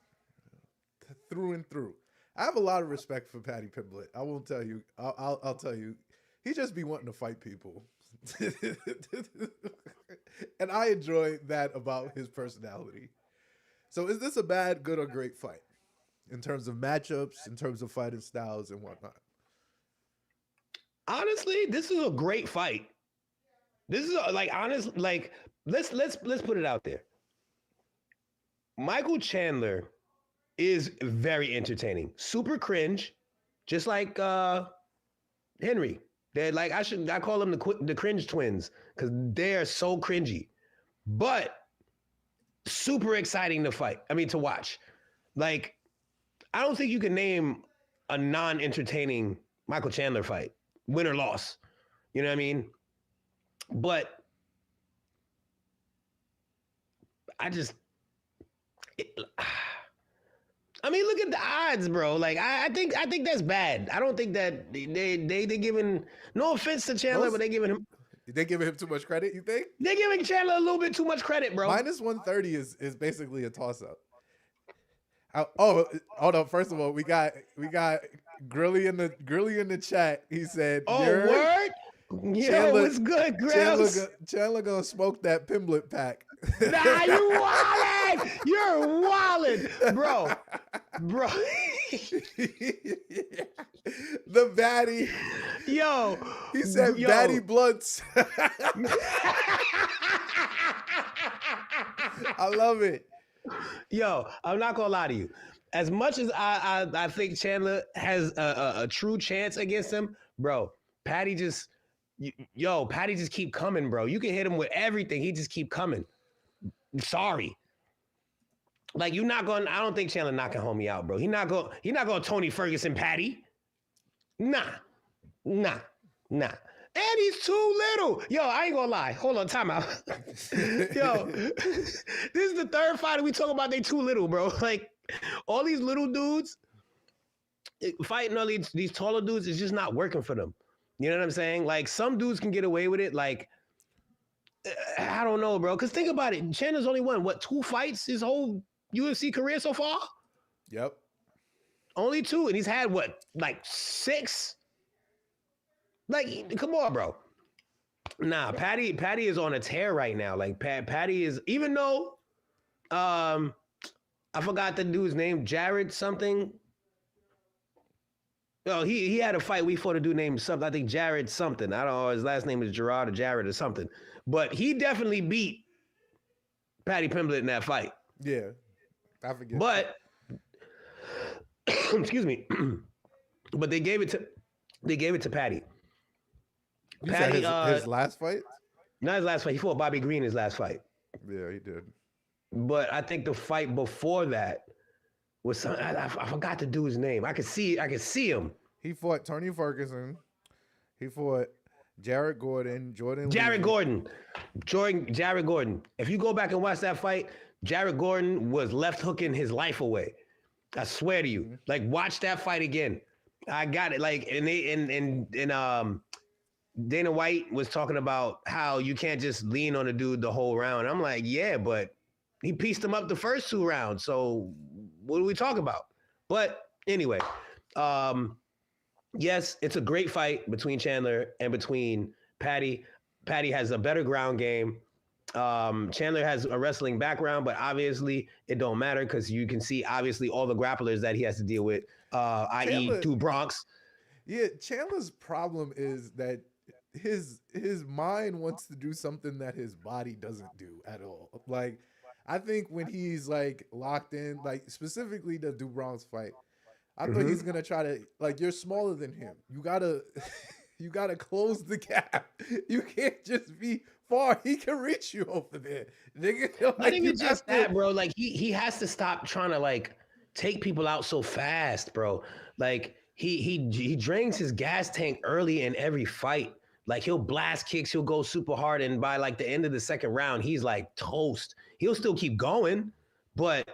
Through and through. I have a lot of respect for Paddy Pimblett. I won't tell you. I'll tell you. He just be wanting to fight people. And I enjoy that about his personality. So is this a bad, good, or great fight? In terms of matchups, in terms of fighting styles and whatnot? Honestly, this is a great fight. This is let's put it out there. Michael Chandler is very entertaining. Super cringe, just like Henry. They're like, I call them the cringe twins because they're so cringy. But super exciting to watch. Like, I don't think you can name a non-entertaining Michael Chandler fight, win or loss. You know what I mean? But I I mean, look at the odds, bro. Like, I think that's bad. I don't think that they giving, no offense to Chandler, but they giving him too much credit, you think? They're giving Chandler a little bit too much credit, bro. Minus 130 is basically a toss-up. Oh, hold on. First of all, we got Grilly in the chat. He said, "Oh, word? Yeah, what's good, Grills? Chandler gonna smoke that Pimblett pack." Nah, you wildin'. You're wildin', bro. The baddie. Yo, he said baddie blunts. I love it. Yo, I'm not gonna lie to you. As much as I think Chandler has a true chance against him, bro, Paddy just keep coming, bro. You can hit him with everything. He just keep coming. Sorry. Like, I don't think Chandler knocking homie out, bro. He not gonna Tony Ferguson Paddy. Nah. And he's too little. Yo, I ain't gonna lie. Hold on, time out. Yo, this is the third fighter we talk about. They too little, bro. Like, all these little dudes fighting all these taller dudes is just not working for them. You know what I'm saying? Like, some dudes can get away with it. Like, I don't know, bro. Because think about it. Chandler's only won, 2 fights his whole UFC career so far? Yep. Only 2. And he's had, 6? Like, come on, bro. Nah, Paddy is on a tear right now. Like, Paddy is, even though, I forgot the dude's name, Jared something. Oh, he had a fight. We fought a dude named something. I think Jared something. I don't know. His last name is Gerard or Jared or something. But he definitely beat Paddy Pimblett in that fight. Yeah, I forget. But, excuse me. But they gave it to Paddy. You Paddy, said his last fight? Not his last fight. He fought Bobby Green his last fight. Yeah, he did. But I think the fight before that was I forgot the dude's name. I could see him. He fought Tony Ferguson. He fought Jared Gordon. Jared Gordon. If you go back and watch that fight, Jared Gordon was left hooking his life away. I swear to you. Mm-hmm. Like, watch that fight again. I got it. Like, and Dana White was talking about how you can't just lean on a dude the whole round. I'm like, yeah, but he pieced him up the first 2 rounds. So what are we talking about? But anyway, yes, it's a great fight between Chandler and between Paddy. Paddy has a better ground game. Chandler has a wrestling background, but obviously it don't matter because you can see obviously all the grapplers that he has to deal with, i.e. 2 Bronx. Yeah, Chandler's problem is that his mind wants to do something that his body doesn't do at all. Like, I think when he's like locked in, like specifically the Do Bronx fight, I thought he's gonna try to, like, you're smaller than him. You gotta close the gap. You can't just be far. He can reach you over there. Nigga, like, I think it's just that, bro. Like, he has to stop trying to like take people out so fast, bro. Like, he drains his gas tank early in every fight. Like, he'll blast kicks, he'll go super hard, and by like the end of the second round, he's like toast. He'll still keep going, but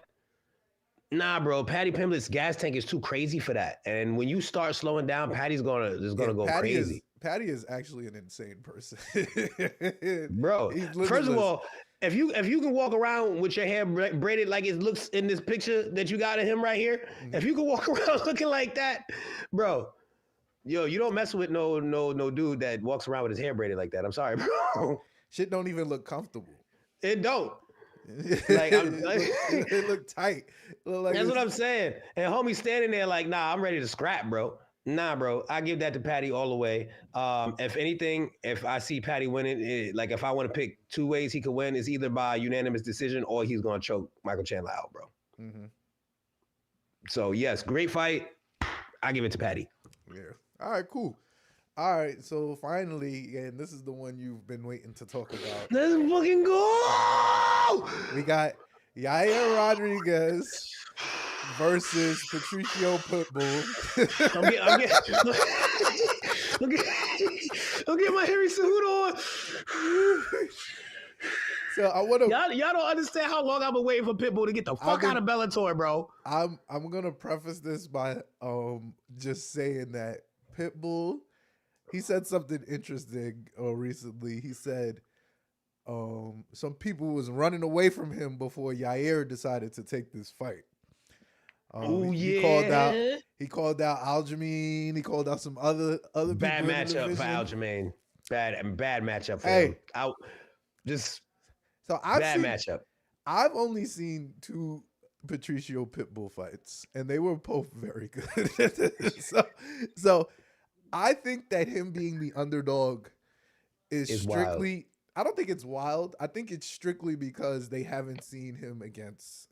nah, bro. Paddy Pimblett's gas tank is too crazy for that. And when you start slowing down, Paddy's gonna go crazy. Paddy is actually an insane person, bro. First of all, if you can walk around with your hair braided like it looks in this picture that you got of him right here, if you can walk around looking like that, bro. Yo, you don't mess with no dude that walks around with his hair braided like that. I'm sorry, bro. Shit don't even look comfortable. It don't. It look tight. That's what I'm saying. And homie standing there like, nah, I'm ready to scrap, bro. Nah, bro. I give that to Paddy all the way. If anything, if I see Paddy winning, like if I want to pick 2 ways he could win, it's either by unanimous decision or he's gonna choke Michael Chandler out, bro. Mm-hmm. So yes, great fight. I give it to Paddy. Yeah. All right, cool. All right, so finally, and this is the one you've been waiting to talk about. Let's fucking go! We got Yair Rodriguez versus Patricio Pitbull. I'm getting my Harry Cejudo on. So I want to. Y'all don't understand how long I've been waiting for Pitbull to get the fuck out of Bellator, bro. I'm gonna preface this by just saying that Pitbull, he said something interesting recently. He said some people was running away from him before Yair decided to take this fight. He called out Aljamain. He called out some other bad people. Bad matchup for Aljamain. Bad matchup for him. Matchup. I've only seen 2 Patricio Pitbull fights, and they were both very good. so I think that him being the underdog is strictly wild. I don't think it's wild. I think it's strictly because they haven't seen him against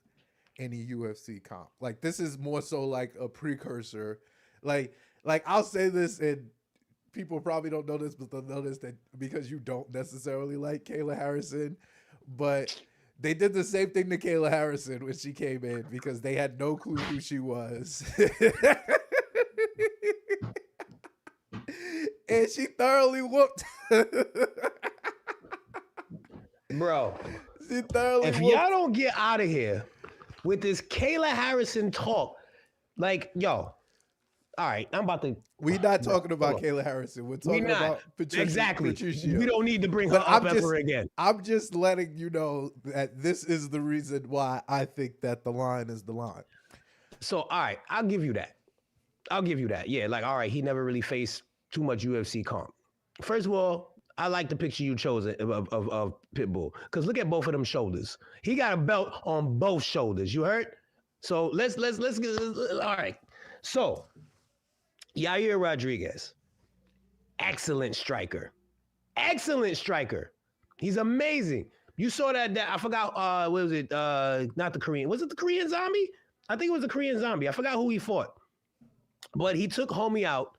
any UFC comp. Like, this is more so like a precursor. Like I'll say this, and people probably don't know this, but they'll notice that because you don't necessarily like Kayla Harrison, but they did the same thing to Kayla Harrison when she came in because they had no clue who she was. And she thoroughly whooped. Bro, she thoroughly if whooped. Y'all don't get out of here with this Kayla Harrison talk, like, yo, all right, I'm about to. We're not talking about Kayla Harrison. We're talking about Patricio. Exactly. Patricio. We don't need to bring her up ever again. I'm just letting you know that this is the reason why I think that the line is the line. So, all right, I'll give you that. Yeah, like, all right, he never really faced too much UFC comp. First of all, I like the picture you chose of Pitbull, because look at both of them shoulders. He got a belt on both shoulders. You heard? So let's get all right. So Yair Rodriguez, excellent striker. He's amazing. You saw that I forgot. What was it? Not the Korean. Was it the Korean Zombie? I think it was the Korean Zombie. I forgot who he fought, but he took homie out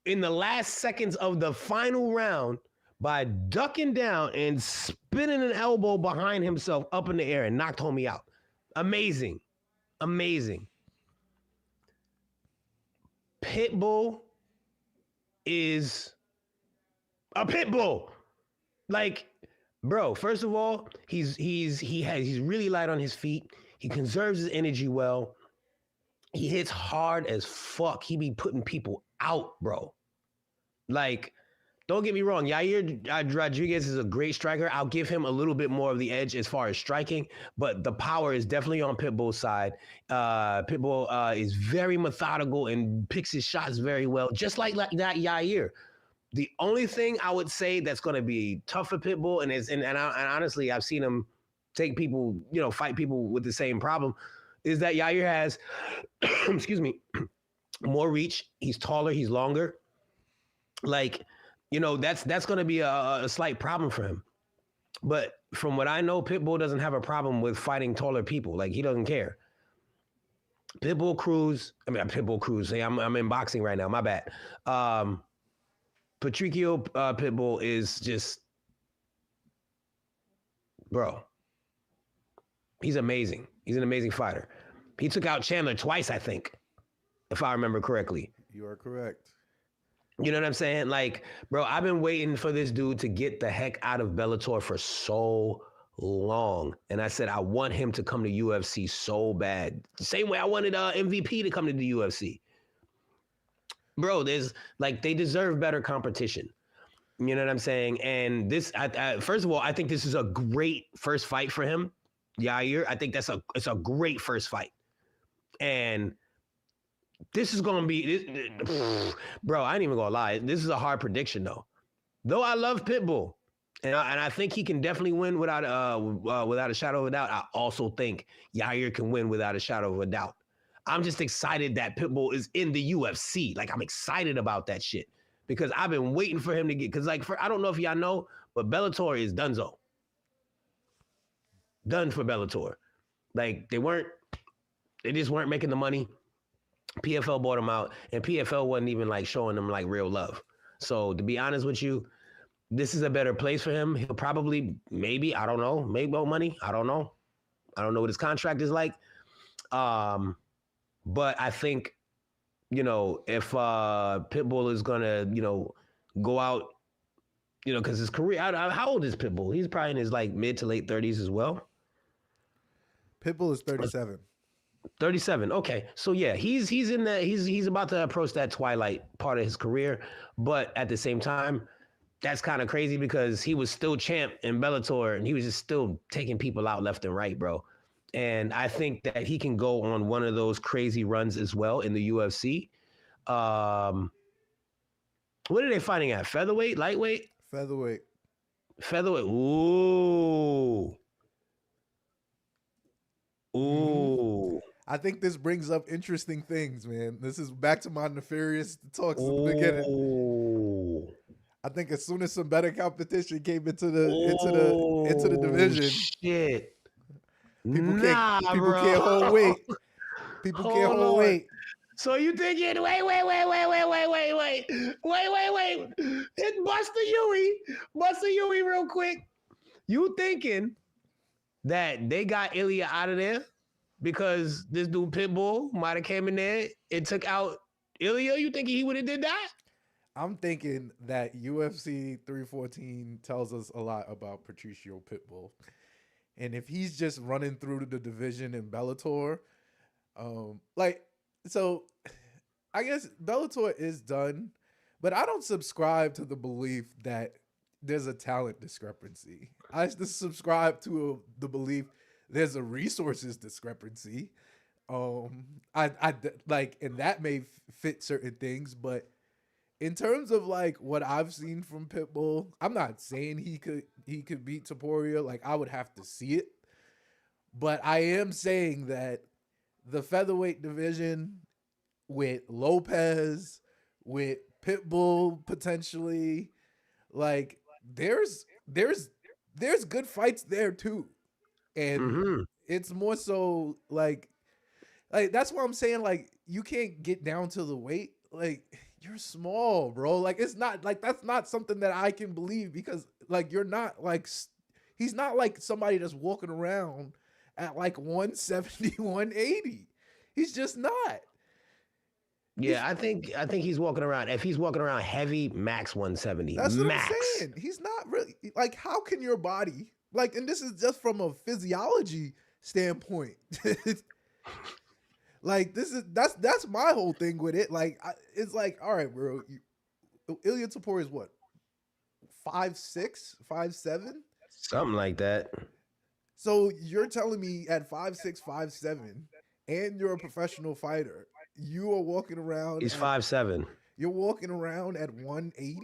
in the last seconds of the final round by ducking down and spinning an elbow behind himself up in the air and knocked homie out. Amazing. Pitbull is a Pitbull. Like, bro, first of all, he's really light on his feet. He conserves his energy well. He hits hard as fuck. He be putting people out, bro. Like, don't get me wrong. Yair Rodriguez is a great striker. I'll give him a little bit more of the edge as far as striking, but the power is definitely on Pitbull's side. Pitbull is very methodical and picks his shots very well, just like that Yair. The only thing I would say that's going to be tough for Pitbull, and honestly, I've seen him take people, fight people with the same problem, is that Yair has, excuse me, more reach. He's taller. He's longer. Like, that's going to be a slight problem for him. But from what I know, Pitbull doesn't have a problem with fighting taller people. Like, he doesn't care. Pitbull Cruz. Hey, I'm in boxing right now. My bad. Patricio Pitbull is just, bro. He's amazing. He's an amazing fighter. He took out Chandler twice, I think, if I remember correctly. You are correct. You know what I'm saying? Like, bro, I've been waiting for this dude to get the heck out of Bellator for so long. And I said, I want him to come to UFC so bad. The same way I wanted MVP to come to the UFC. Bro, they deserve better competition. You know what I'm saying? And this, first of all, I think this is a great first fight for him, Yair. I think it's a great first fight. And this is going to be, bro, I ain't even going to lie. This is a hard prediction, though. Though I love Pitbull, and I think he can definitely win without a shadow of a doubt, I also think Yair can win without a shadow of a doubt. I'm just excited that Pitbull is in the UFC. Like, I'm excited about that shit because I've been waiting for him to get, because, like, I don't know if y'all know, but Bellator is donezo. Done for Bellator. Like, they just weren't making the money. PFL bought him out, and PFL wasn't even like showing them like real love. So to be honest with you, this is a better place for him. He'll probably, maybe, I don't know, make more money. I don't know. I don't know what his contract is like. But I think, if Pitbull is gonna, go out You know, because his career. How old is Pitbull? He's probably in his like mid to late 30s as well. Pitbull is 37. 37. Okay. So yeah, he's in that he's about to approach that twilight part of his career, but at the same time, that's kind of crazy because he was still champ in Bellator and he was just still taking people out left and right, bro. And I think that he can go on one of those crazy runs as well in the UFC. What are they fighting at? Featherweight, lightweight? Featherweight. Featherweight. Ooh. Ooh. I think this brings up interesting things, man. This is back to my nefarious talks at the beginning. I think as soon as some better competition came into the division, shit. People can't hold weight. People can't hold weight. So you thinking, wait. Hit Buster Huey real quick. You thinking that they got Iilia out of there because this dude Pitbull might have came in there and took out Iilia? You thinking he would have did that? I'm thinking that UFC 314 tells us a lot about Patricio Pitbull. And if he's just running through the division in Bellator, so I guess Bellator is done, but I don't subscribe to the belief that there's a talent discrepancy. I just subscribe to the belief there's a resources discrepancy. I like, and that may fit certain things, but in terms of like what I've seen from Pitbull, I'm not saying he could beat Topuria. Like, I would have to see it, but I am saying that the featherweight division with Lopes, with Pitbull potentially, like there's good fights there too, and it's more so like that's what I'm saying. Like, you can't get down to the weight. Like, you're small, bro. Like, it's not like that's not something that I can believe because like you're not like he's not like somebody that's walking around at like 170, 180. He's just not. Yeah, I think he's walking around. If he's walking around heavy, max 170. That's what max. I'm saying. He's not really like, how can your body like, and this is just from a physiology standpoint. Like, that's my whole thing with it. Like, it's like, all right, bro. Iilia Topuria is what, 5'6", 5'7", something like that. So you're telling me at 5'6", 5'7", and you're a professional fighter, you are walking around. He's 5'7". You're walking around at 180.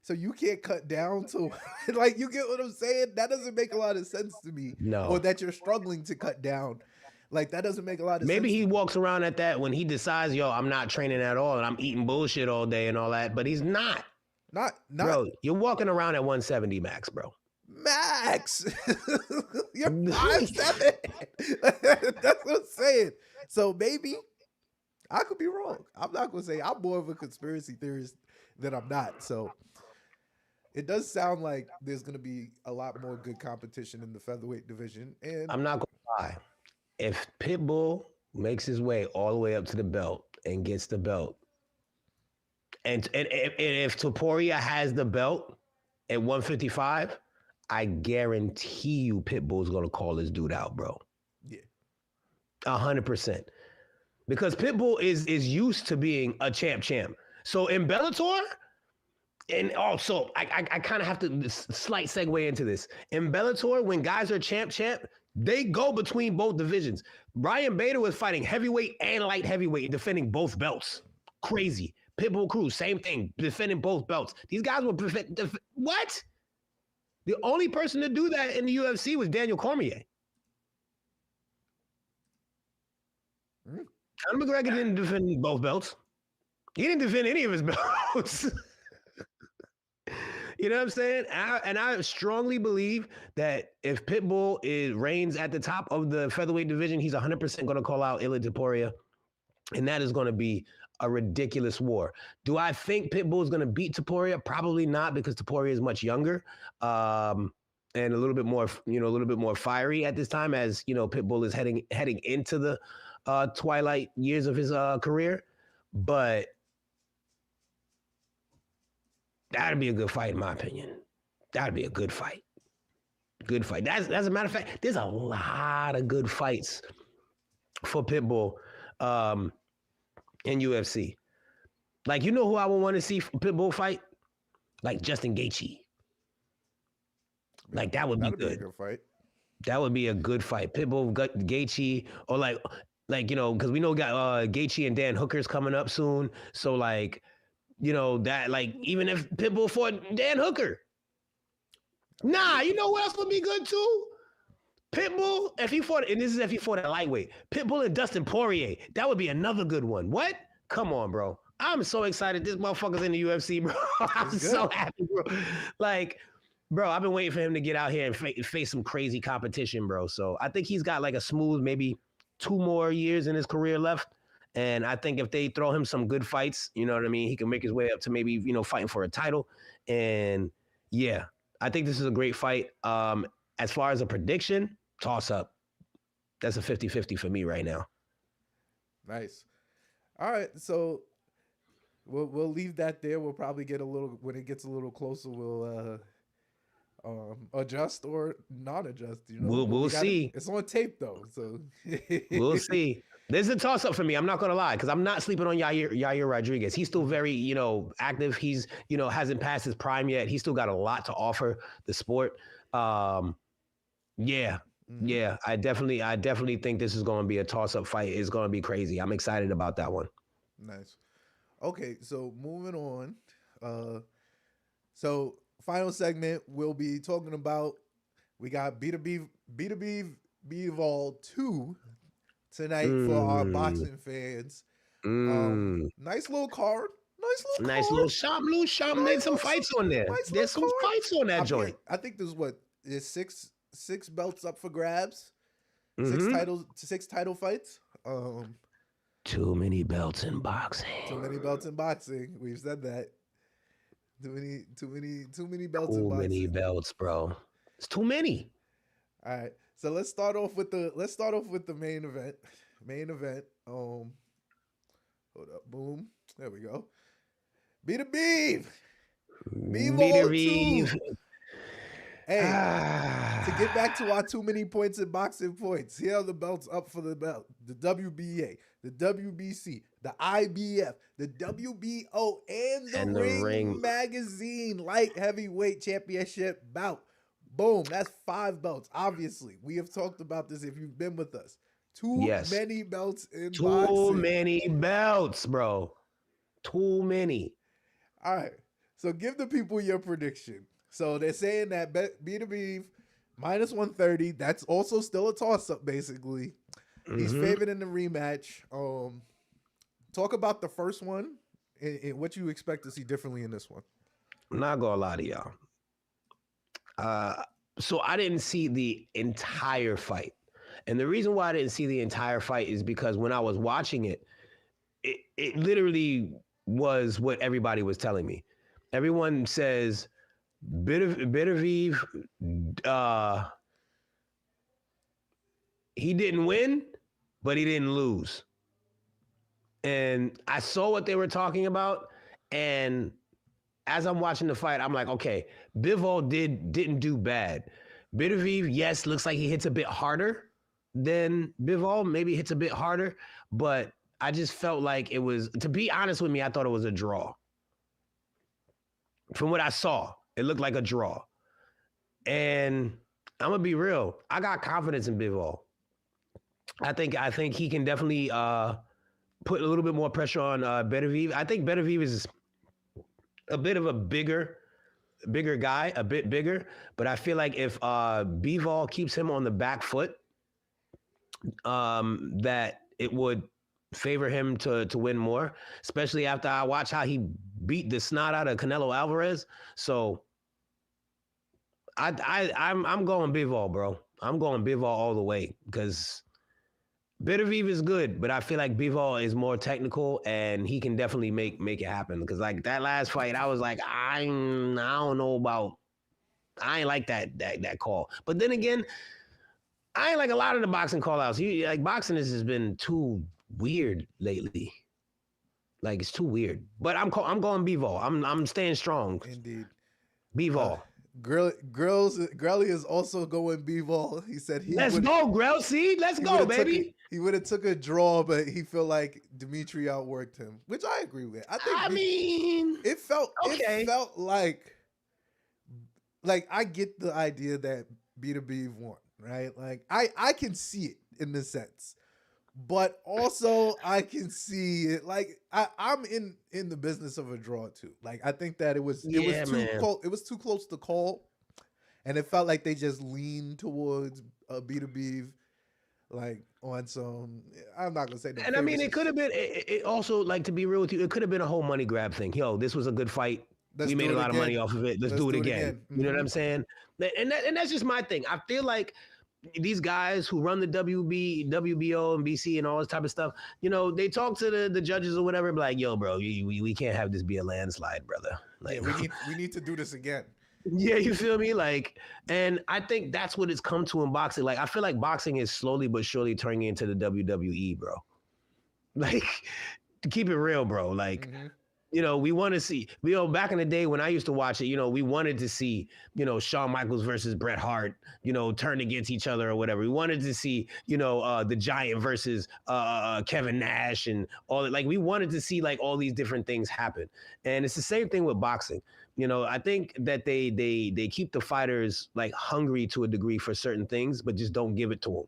So you can't cut down to like, you get what I'm saying? That doesn't make a lot of sense to me. No. Or that you're struggling to cut down. Like, that doesn't make a lot of sense. Maybe he walks around at that when he decides, yo, I'm not training at all and I'm eating bullshit all day and all that, but he's not. Not bro, you're walking around at 170 max, bro. Max. You're 5'7". That's what I'm saying. So maybe I could be wrong. I'm not gonna say I'm more of a conspiracy theorist than I'm not. So it does sound like there's gonna be a lot more good competition in the featherweight division. And I'm not gonna lie. If Pitbull makes his way all the way up to the belt and gets the belt, and if Topuria has the belt at 155, I guarantee you Pitbull's gonna call this dude out, bro. Yeah, 100%. Because Pitbull is used to being a champ. So in Bellator, and also I kind of have to slight segue into this. In Bellator, when guys are champ, they go between both divisions. Brian Bader was fighting heavyweight and light heavyweight, defending both belts. Crazy. Pitbull Cruz, same thing, defending both belts. These guys were what? The only person to do that in the UFC was Daniel Cormier. Conor McGregor didn't defend both belts. He didn't defend any of his belts. You know what I'm saying? I strongly believe that if Pitbull reigns at the top of the featherweight division, he's 100% going to call out Iilia Topuria, and that is going to be a ridiculous war. Do I think Pitbull is going to beat Topuria? Probably not, because Topuria is much younger and a little bit more fiery at this time, as Pitbull is heading into the twilight years of his career. But That'd be a good fight, in my opinion. That'd be a good fight. Good fight. That's a matter of fact, there's a lot of good fights for Pitbull in UFC. Like, you know who I would want to see Pitbull fight? Like Justin Gaethje. Like, that would be good. Be a good fight. That would be a good fight. Pitbull, Gaethje, or like you know, because we know got Gaethje and Dan Hooker's coming up soon. So like, you know, that like even if Pitbull fought Dan Hooker, nah, you know what else would be good too? Pitbull, if he fought, and this is if he fought at lightweight, Pitbull and Dustin Poirier, that would be another good one. What? Come on, bro. I'm so excited. This motherfucker's in the UFC, bro. I'm so happy, bro. Like, bro, I've been waiting for him to get out here and face some crazy competition, bro. So I think he's got like a smooth, maybe 2 more years in his career left. And I think if they throw him some good fights, you know what I mean, he can make his way up to maybe, you know, fighting for a title. And yeah, I think this is a great fight. As far as a prediction, toss up. That's a 50-50 for me right now. Nice. All right, so we'll leave that there. We'll probably get a little, when it gets a little closer, we'll adjust or not adjust. You know, we'll see. It's on tape though, so we'll see. This is a toss up for me. I'm not gonna lie, because I'm not sleeping on Yair Rodriguez. He's still very, you know, active. He's, you know, hasn't passed his prime yet. He's still got a lot to offer the sport. Yeah. Yeah, I definitely think this is going to be a toss-up fight. It's going to be crazy. I'm excited about that one. Nice. Okay, so moving on. So final segment, we'll be talking about, we got Beterbiev Bivol 2 tonight for our boxing fans. Nice little card. Nice little shop. Made some fights on there. There's some fights on that joint. I think there's six belts up for grabs. 6 title fights. Too many belts in boxing. Too many belts in boxing. We've said that. Too many belts in boxing. Too many belts, bro. It's too many. All right. So let's start off with the main event. Hold up. Boom. There we go. Beterbiev Bivol 2. Hey, to get back to our too many points in boxing points, here are the belts up for the belt. The WBA, the WBC, the IBF, the WBO, and the Ring Magazine Light Heavyweight Championship bout. Boom, that's 5 belts. Obviously, we have talked about this if you've been with us. Too many belts in boxing. Too many belts, bro. Too many. All right, so give the people your prediction. So they're saying that Beterbiev minus 130. That's also still a toss-up, basically. He's favored in the rematch. Talk about the first one and what you expect to see differently in this one. I'm not gonna lie to y'all. So I didn't see the entire fight. And the reason why I didn't see the entire fight is because when I was watching it, it literally was what everybody was telling me. Everyone says Beterbiev, he didn't win, but he didn't lose. And I saw what they were talking about, and as I'm watching the fight, I'm like, okay, Bivol didn't do bad. Beterbiev, yes, looks like he hits a bit harder than Bivol, maybe hits a bit harder, but I just felt like it was, to be honest with me, I thought it was a draw. From what I saw, it looked like a draw. And I'm gonna be real, I got confidence in Bivol. I think he can definitely put a little bit more pressure on Beterbiev. I think Beterbiev is a bit of a bigger guy, a bit bigger, but I feel like if Bivol keeps him on the back foot, that it would favor him to win more, especially after I watch how he beat the snot out of Canelo Alvarez. So I'm going Bivol, bro. I'm going Bivol all the way because Beterbiev is good, but I feel like Bivol is more technical and he can definitely make it happen. Because like that last fight, I was like, I don't know about, I ain't like that call. But then again, I ain't like a lot of the boxing call outs. Like boxing has just been too weird lately. Like it's too weird. But I'm going Bivol. I'm staying strong. Indeed. Bivol. Grelly is also going Bivol. He said let's go, Grell. See, let's go, baby. He would have took a draw, but he felt like Dimitri outworked him, which I agree with. I mean, it felt like I get the idea that Beterbiev won, right? Like I can see it in the sense, but also I can see it like I'm in the business of a draw too. Like I think that it was too close to call, and it felt like they just leaned towards Beterbiev, like on some. I'm not gonna say no. And I mean, it could have been. It also, like, to be real with you, it could have been a whole money grab thing. Yo, this was a good fight. We made a lot of money off of it. Let's do it again. Mm-hmm. You know what I'm saying? And that's just my thing. I feel like these guys who run the WBO and BC and all this type of stuff, you know, they talk to the judges or whatever, be like, yo, bro, we can't have this be a landslide, brother. Like, yeah, we need to do this again. Yeah, you feel me? Like, and I think that's what it's come to in boxing. Like, I feel like boxing is slowly but surely turning into the WWE, bro. Like, to keep it real, bro. Like, you know, we want to see, you know, back in the day when I used to watch it, you know, we wanted to see, you know, Shawn Michaels versus Bret Hart, you know, turn against each other or whatever. We wanted to see, you know, the Giant versus Kevin Nash and all that. Like, we wanted to see like all these different things happen. And it's the same thing with boxing. You know, I think that they keep the fighters like hungry to a degree for certain things, but just don't give it to them.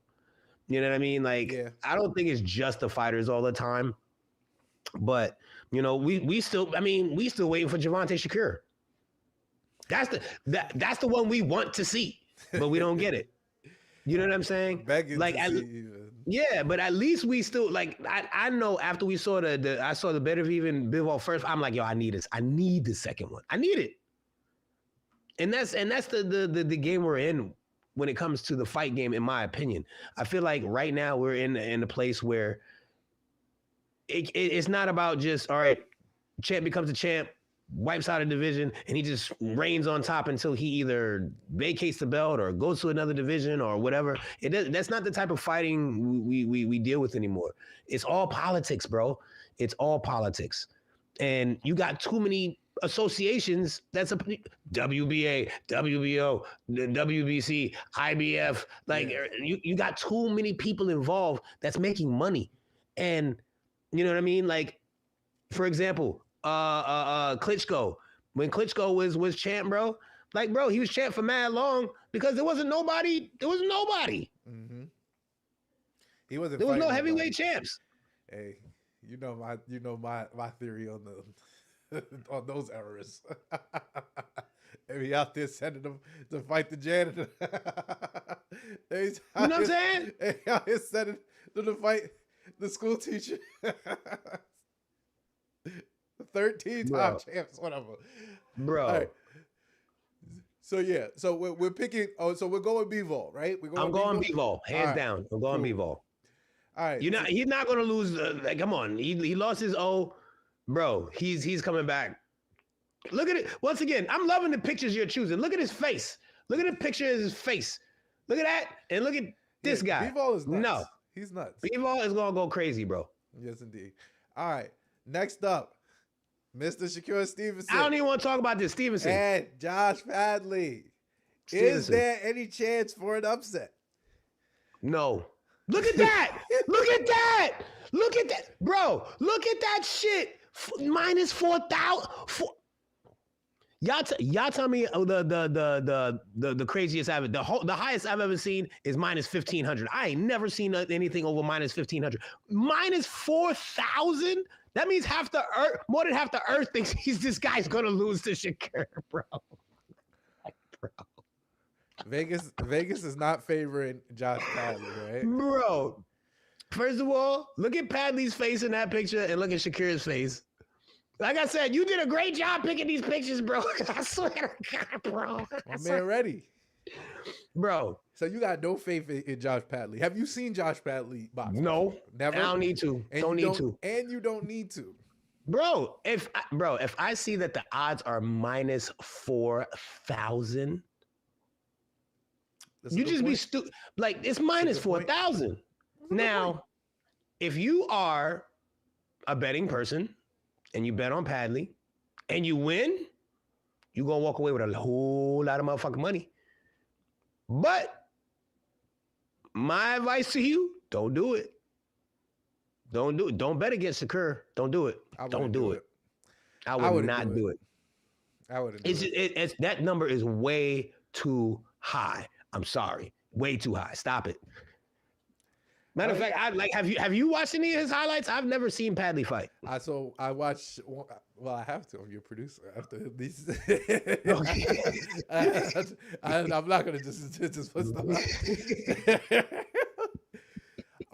You know what I mean? Like, yeah. I don't think it's just the fighters all the time, but you know, we still waiting for Gervonta Shakur. That's the one we want to see, but we don't get it. You know what I'm saying? Like, yeah, but at least we still like. I know after we saw I saw the Beterbiev Bivol first. I'm like, yo, I need this. I need the second one. I need it. And that's the game we're in when it comes to the fight game. In my opinion, I feel like right now we're in a place where it's not about just, all right, champ becomes a champ, wipes out a division, and he just reigns on top until he either vacates the belt or goes to another division or whatever. That's not the type of fighting we deal with anymore. It's all politics, bro. It's all politics. And you got too many associations. That's a WBA, WBO, WBC, IBF. Like, you got too many people involved that's making money. And you know what I mean? Like, for example, Klitschko. When Klitschko was champ, bro, like, bro, he was champ for mad long because there wasn't nobody. Mm-hmm. He wasn't. There was no heavyweight champs. Hey, you know my theory on on those errors. Maybe out there sending them to fight the janitor. You know what I'm saying? Out here sending them to fight the school teacher. 13-time champs, whatever. Bro. Right. So yeah, so we're picking. Oh, so we're going Bivol, right? I'm going Bivol, hands down. I'm going Bivol. All right. He's not going to lose. Like, come on, he lost his bro. He's coming back. Look at it once again. I'm loving the pictures you're choosing. Look at his face. Look at the picture of his face. Look at that, and look at this guy. Bivol is nuts. No. He's nuts. Bivol is going to go crazy, bro. Yes, indeed. All right. Next up, Mr. Shakur Stevenson. I don't even want to talk about this. Stevenson. And Josh Padley. Is there any chance for an upset? No. Look at that. Look at that. Look at that. Bro, look at that shit. Minus 4,000. Y'all tell me the craziest I've the highest I've ever seen is minus 1,500. I ain't never seen anything over minus 1,500. Minus 4,000? That means more than half the earth thinks this guy's gonna lose to Shakur, bro. Like, bro. Vegas is not favoring Josh Padley, right? Bro, first of all, look at Padley's face in that picture and look at Shakur's face. Like I said, you did a great job picking these pictures, bro. I swear to God, bro. My man ready. Bro. So you got no faith in Josh Padley. Have you seen Josh Padley box? No. Never? I don't need to. Don't need to. And you don't need to. Bro, if I see that the odds are minus 4,000, you just be stupid. Like, it's minus 4,000. Now, if you are a betting person, and you bet on Padley, and you win, you're going to walk away with a whole lot of motherfucking money. But my advice to you, don't do it. Don't do it. Don't bet against Shakur. Don't do it. Don't do it. I would not do it. I wouldn't do it. That number is way too high. I'm sorry. Way too high. Stop it. Matter of fact, have you watched any of his highlights? I've never seen Padley fight. I watched. Well, I have to. I'm your producer. After these, I'm not gonna just put stuff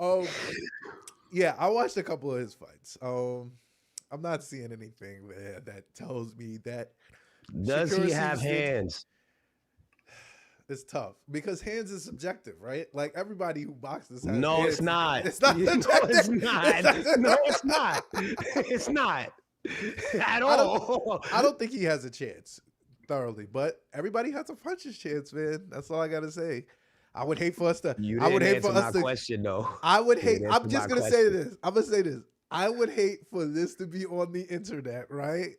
out. Yeah, I watched a couple of his fights. I'm not seeing anything there that tells me that. Does he have hands? It's tough because hands is subjective, right? Like everybody who boxes has no, hands. It's not. It's not. No, it's not. No, it's not. It's not at all. I don't think he has a chance thoroughly, but everybody has a puncher's chance, man. That's all I gotta say. I would hate for us to. You didn't answer my question, though. I would hate. I'm just gonna say this. I'm gonna say this. I would hate for this to be on the internet, right?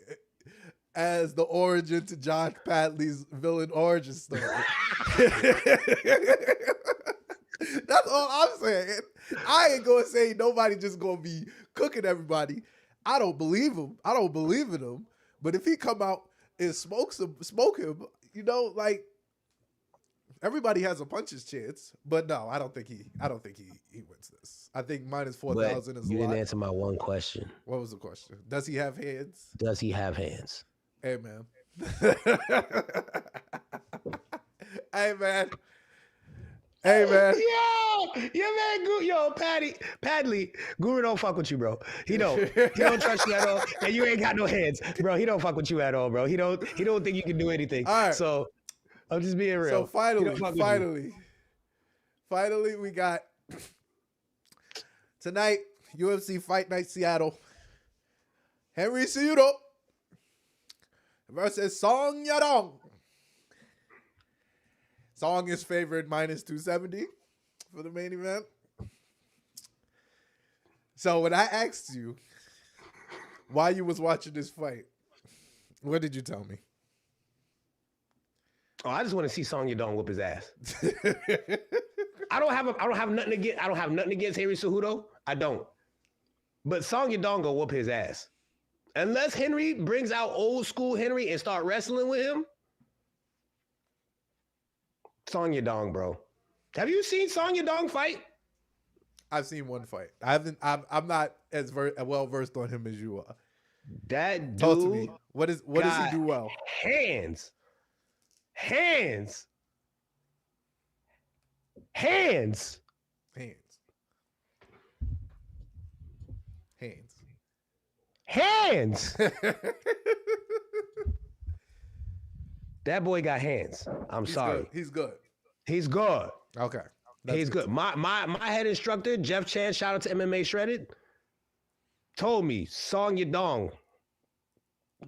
As the origin to Josh Padley's villain origin story. That's all I'm saying. I ain't gonna say nobody just gonna be cooking everybody. I don't believe him. I don't believe in him. But if he come out and smoke him, you know, like everybody has a puncher's chance. But no, I don't think he wins this. I think minus 4,000 is a lot. You didn't answer my one question. What was the question? Does he have hands? Does he have hands? Hey, man. Hey, man. Hey, man. Padley, Guru don't fuck with you, bro. He don't trust you at all, and you ain't got no hands, bro. He don't fuck with you at all, bro. He don't think you can do anything. All right. So I'm just being real. So finally, we got tonight UFC Fight Night Seattle. Henry Cejudo versus Song Yadong. Song is favored minus 270 for the main event. So when I asked you why you was watching this fight, what did you tell me? Oh, I just want to see Song Yadong whoop his ass. I don't have nothing against Henry Cejudo. I don't. But Song Yadong go whoop his ass. Unless Henry brings out old school Henry and start wrestling with him. Song Yadong, bro. Have you seen Song Yadong fight? I've seen one fight. I'm not as well versed on him as you are. That dude. Talk to me. What does he do well? Hands. That boy got hands. He's sorry. Good. He's good. He's good. Okay. He's good. My head instructor, Jeff Chan, shout out to MMA Shredded, told me Song Yadong,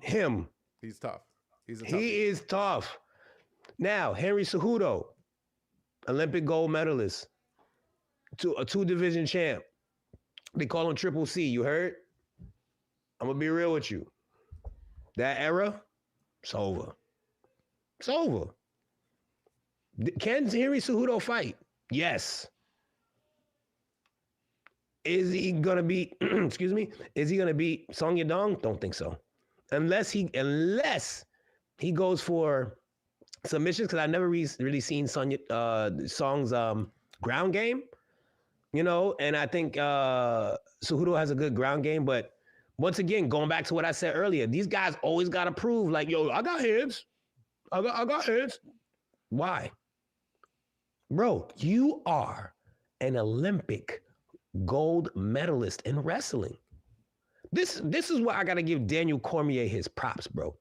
him. He's tough. He is tough. Now, Henry Cejudo, Olympic gold medalist, a two-division champ. They call him Triple C. You heard? I'm going to be real with you. That era, it's over. It's over. Can Henry Cejudo fight? Yes. Is he going to beat, is he going to beat Song Yadong? Don't think so. Unless he goes for submissions, because I've never really seen Song's ground game, you know, and I think Cejudo has a good ground game, but once again, going back to what I said earlier, these guys always got to prove, like, yo, I got hands. I got hands. Why? Bro, you are an Olympic gold medalist in wrestling. This is why I got to give Daniel Cormier his props, bro.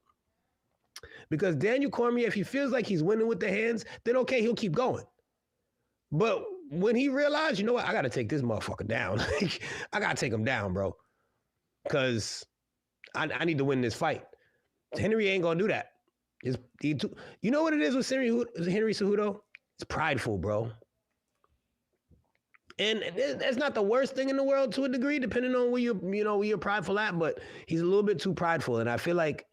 Because Daniel Cormier, if he feels like he's winning with the hands, then okay, he'll keep going. But when he realized, you know what, I got to take this motherfucker down. I got to take him down, bro. Because I need to win this fight. Henry ain't going to do that. You know what it is with Henry Cejudo? It's prideful, bro. And that's not the worst thing in the world to a degree, depending on where you're prideful at, but he's a little bit too prideful. And I feel like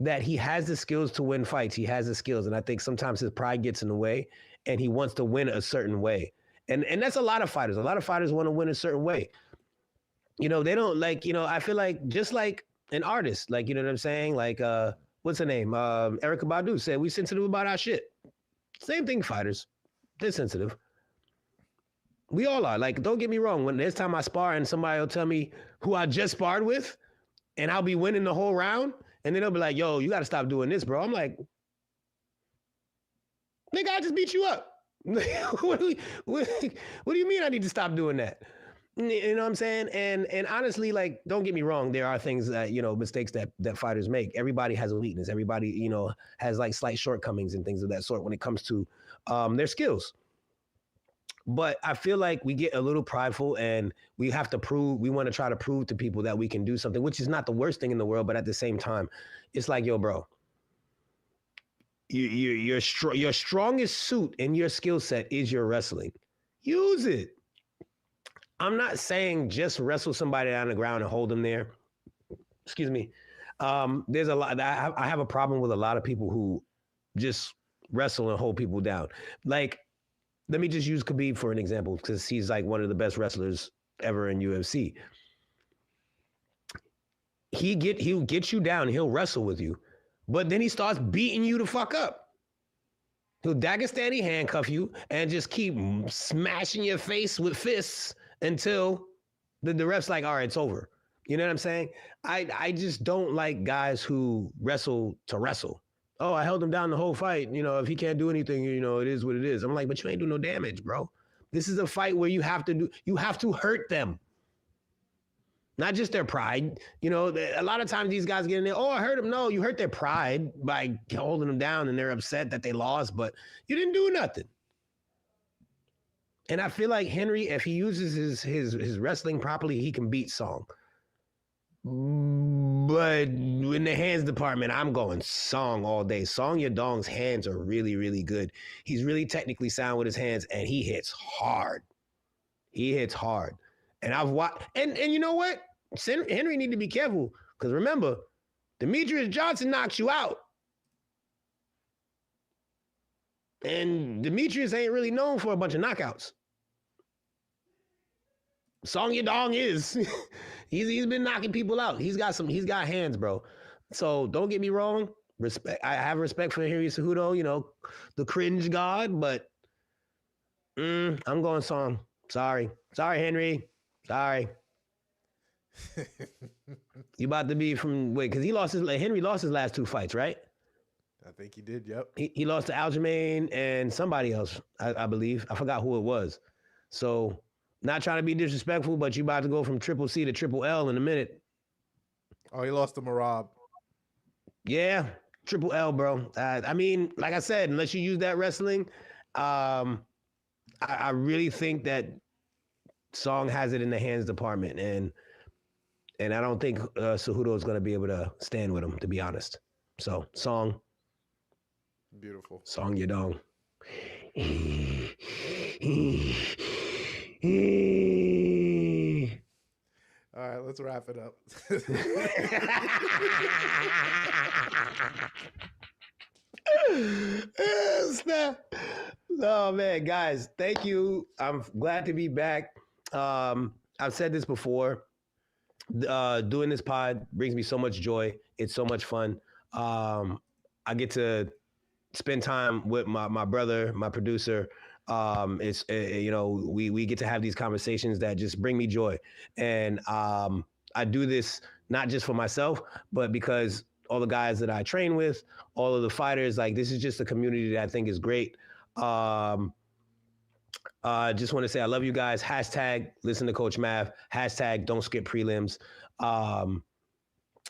that he has the skills to win fights. He has the skills. And I think sometimes his pride gets in the way and he wants to win a certain way. And that's a lot of fighters. A lot of fighters want to win a certain way. They don't like, I feel like just like an artist, like, you know what I'm saying? Like, what's her name? Erykah Badu said, we sensitive about our shit. Same thing, fighters. They're sensitive. We all are. Like, don't get me wrong. When there's time I spar and somebody will tell me who I just sparred with and I'll be winning the whole round, and then they'll be like, yo, you got to stop doing this, bro. I'm like, nigga, I just beat you up. What do you mean I need to stop doing that? You know what I'm saying? And honestly, like, don't get me wrong. There are things that, mistakes that fighters make. Everybody has a weakness. Everybody, has like slight shortcomings and things of that sort when it comes to their skills. But I feel like we get a little prideful and we want to try to prove to people that we can do something, which is not the worst thing in the world. But at the same time, it's like, yo, bro, your strongest suit in your skill set is your wrestling. Use it. I'm not saying just wrestle somebody down the ground and hold them there. Excuse me. There's a lot. I have a problem with a lot of people who just wrestle and hold people down. Like, let me just use Khabib for an example, because he's like one of the best wrestlers ever in UFC. He'll get you down, he'll wrestle with you, but then he starts beating you the fuck up. He'll Dagestani handcuff you and just keep smashing your face with fists until the ref's like, all right, it's over. You know what I'm saying? I just don't like guys who wrestle to wrestle. Oh, I held him down the whole fight. If he can't do anything, it is what it is. I'm like, but you ain't do no damage, bro. This is a fight where you have to hurt them. Not just their pride. A lot of times these guys get in there, oh, I hurt him. No, you hurt their pride by holding them down and they're upset that they lost, but you didn't do nothing. And I feel like Henry, if he uses his wrestling properly, he can beat Song. But in the hands department, I'm going Song all day. Song Yadong's hands are really, really good. He's really technically sound with his hands, and he hits hard. And I've watched, and you know what? Henry need to be careful, because remember, Demetrius Johnson knocks you out. And Demetrius ain't really known for a bunch of knockouts. Song Yadong is. He's been knocking people out. He's got hands, bro. So don't get me wrong. I have respect for Henry Cejudo, the cringe god, but I'm going Song. Sorry, Henry. Sorry. You about to be because Henry lost his last two fights, right? I think he did, yep. He lost to Aljamain and somebody else, I believe. I forgot who it was. So, not trying to be disrespectful, but you about to go from Triple C to Triple L in a minute. Oh, he lost to Marab. Yeah, Triple L, bro. I mean, like I said, unless you use that wrestling, I really think that Song has it in the hands department, and I don't think Cejudo is going to be able to stand with him, to be honest. So, Song. Beautiful. Song Yadong. All right, let's wrap it up. Snap. Oh man, guys, thank you. I'm glad to be back. I've said this before. Doing this pod brings me so much joy. It's so much fun. I get to spend time with my brother, my producer. We get to have these conversations that just bring me joy. And I do this not just for myself, but because all the guys that I train with, all of the fighters, like, this is just a community that I think is great. Just want to say I love you guys. Hashtag listen to Coach Mav. Hashtag don't skip prelims.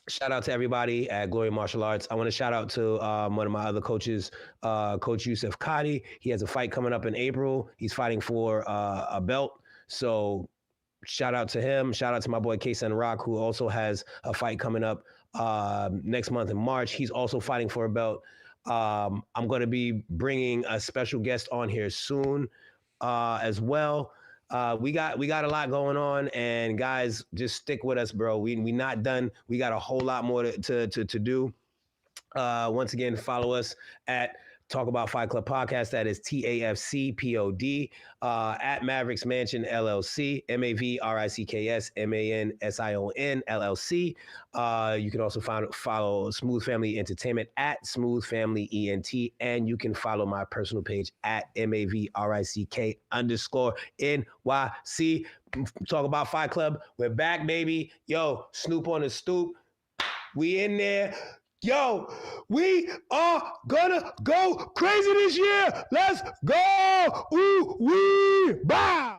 Shout out to everybody at Glory Martial Arts. I want to shout out to one of my other coaches, Coach Yusuf Kadi. He has a fight coming up in April. He's fighting for a belt. So shout out to him. Shout out to my boy Kaysen Rock, who also has a fight coming up next month in March. He's also fighting for a belt. I'm going to be bringing a special guest on here soon as well. We got a lot going on, and guys, just stick with us, bro. We not done. We got a whole lot more to do. Once again, follow us at Talk About Fight Club Podcast. That is TAFCPOD. At Mavericks Mansion LLC, MAVRICKS MANSION LLC. You can also follow Smooth Family Entertainment at Smooth Family ENT, and you can follow my personal page at MAVRICK_NYC. Talk About Fight Club. We're back, baby. Yo, Snoop on the stoop. We in there. Yo, we are gonna go crazy this year. Let's go. Ooh, wee, bye.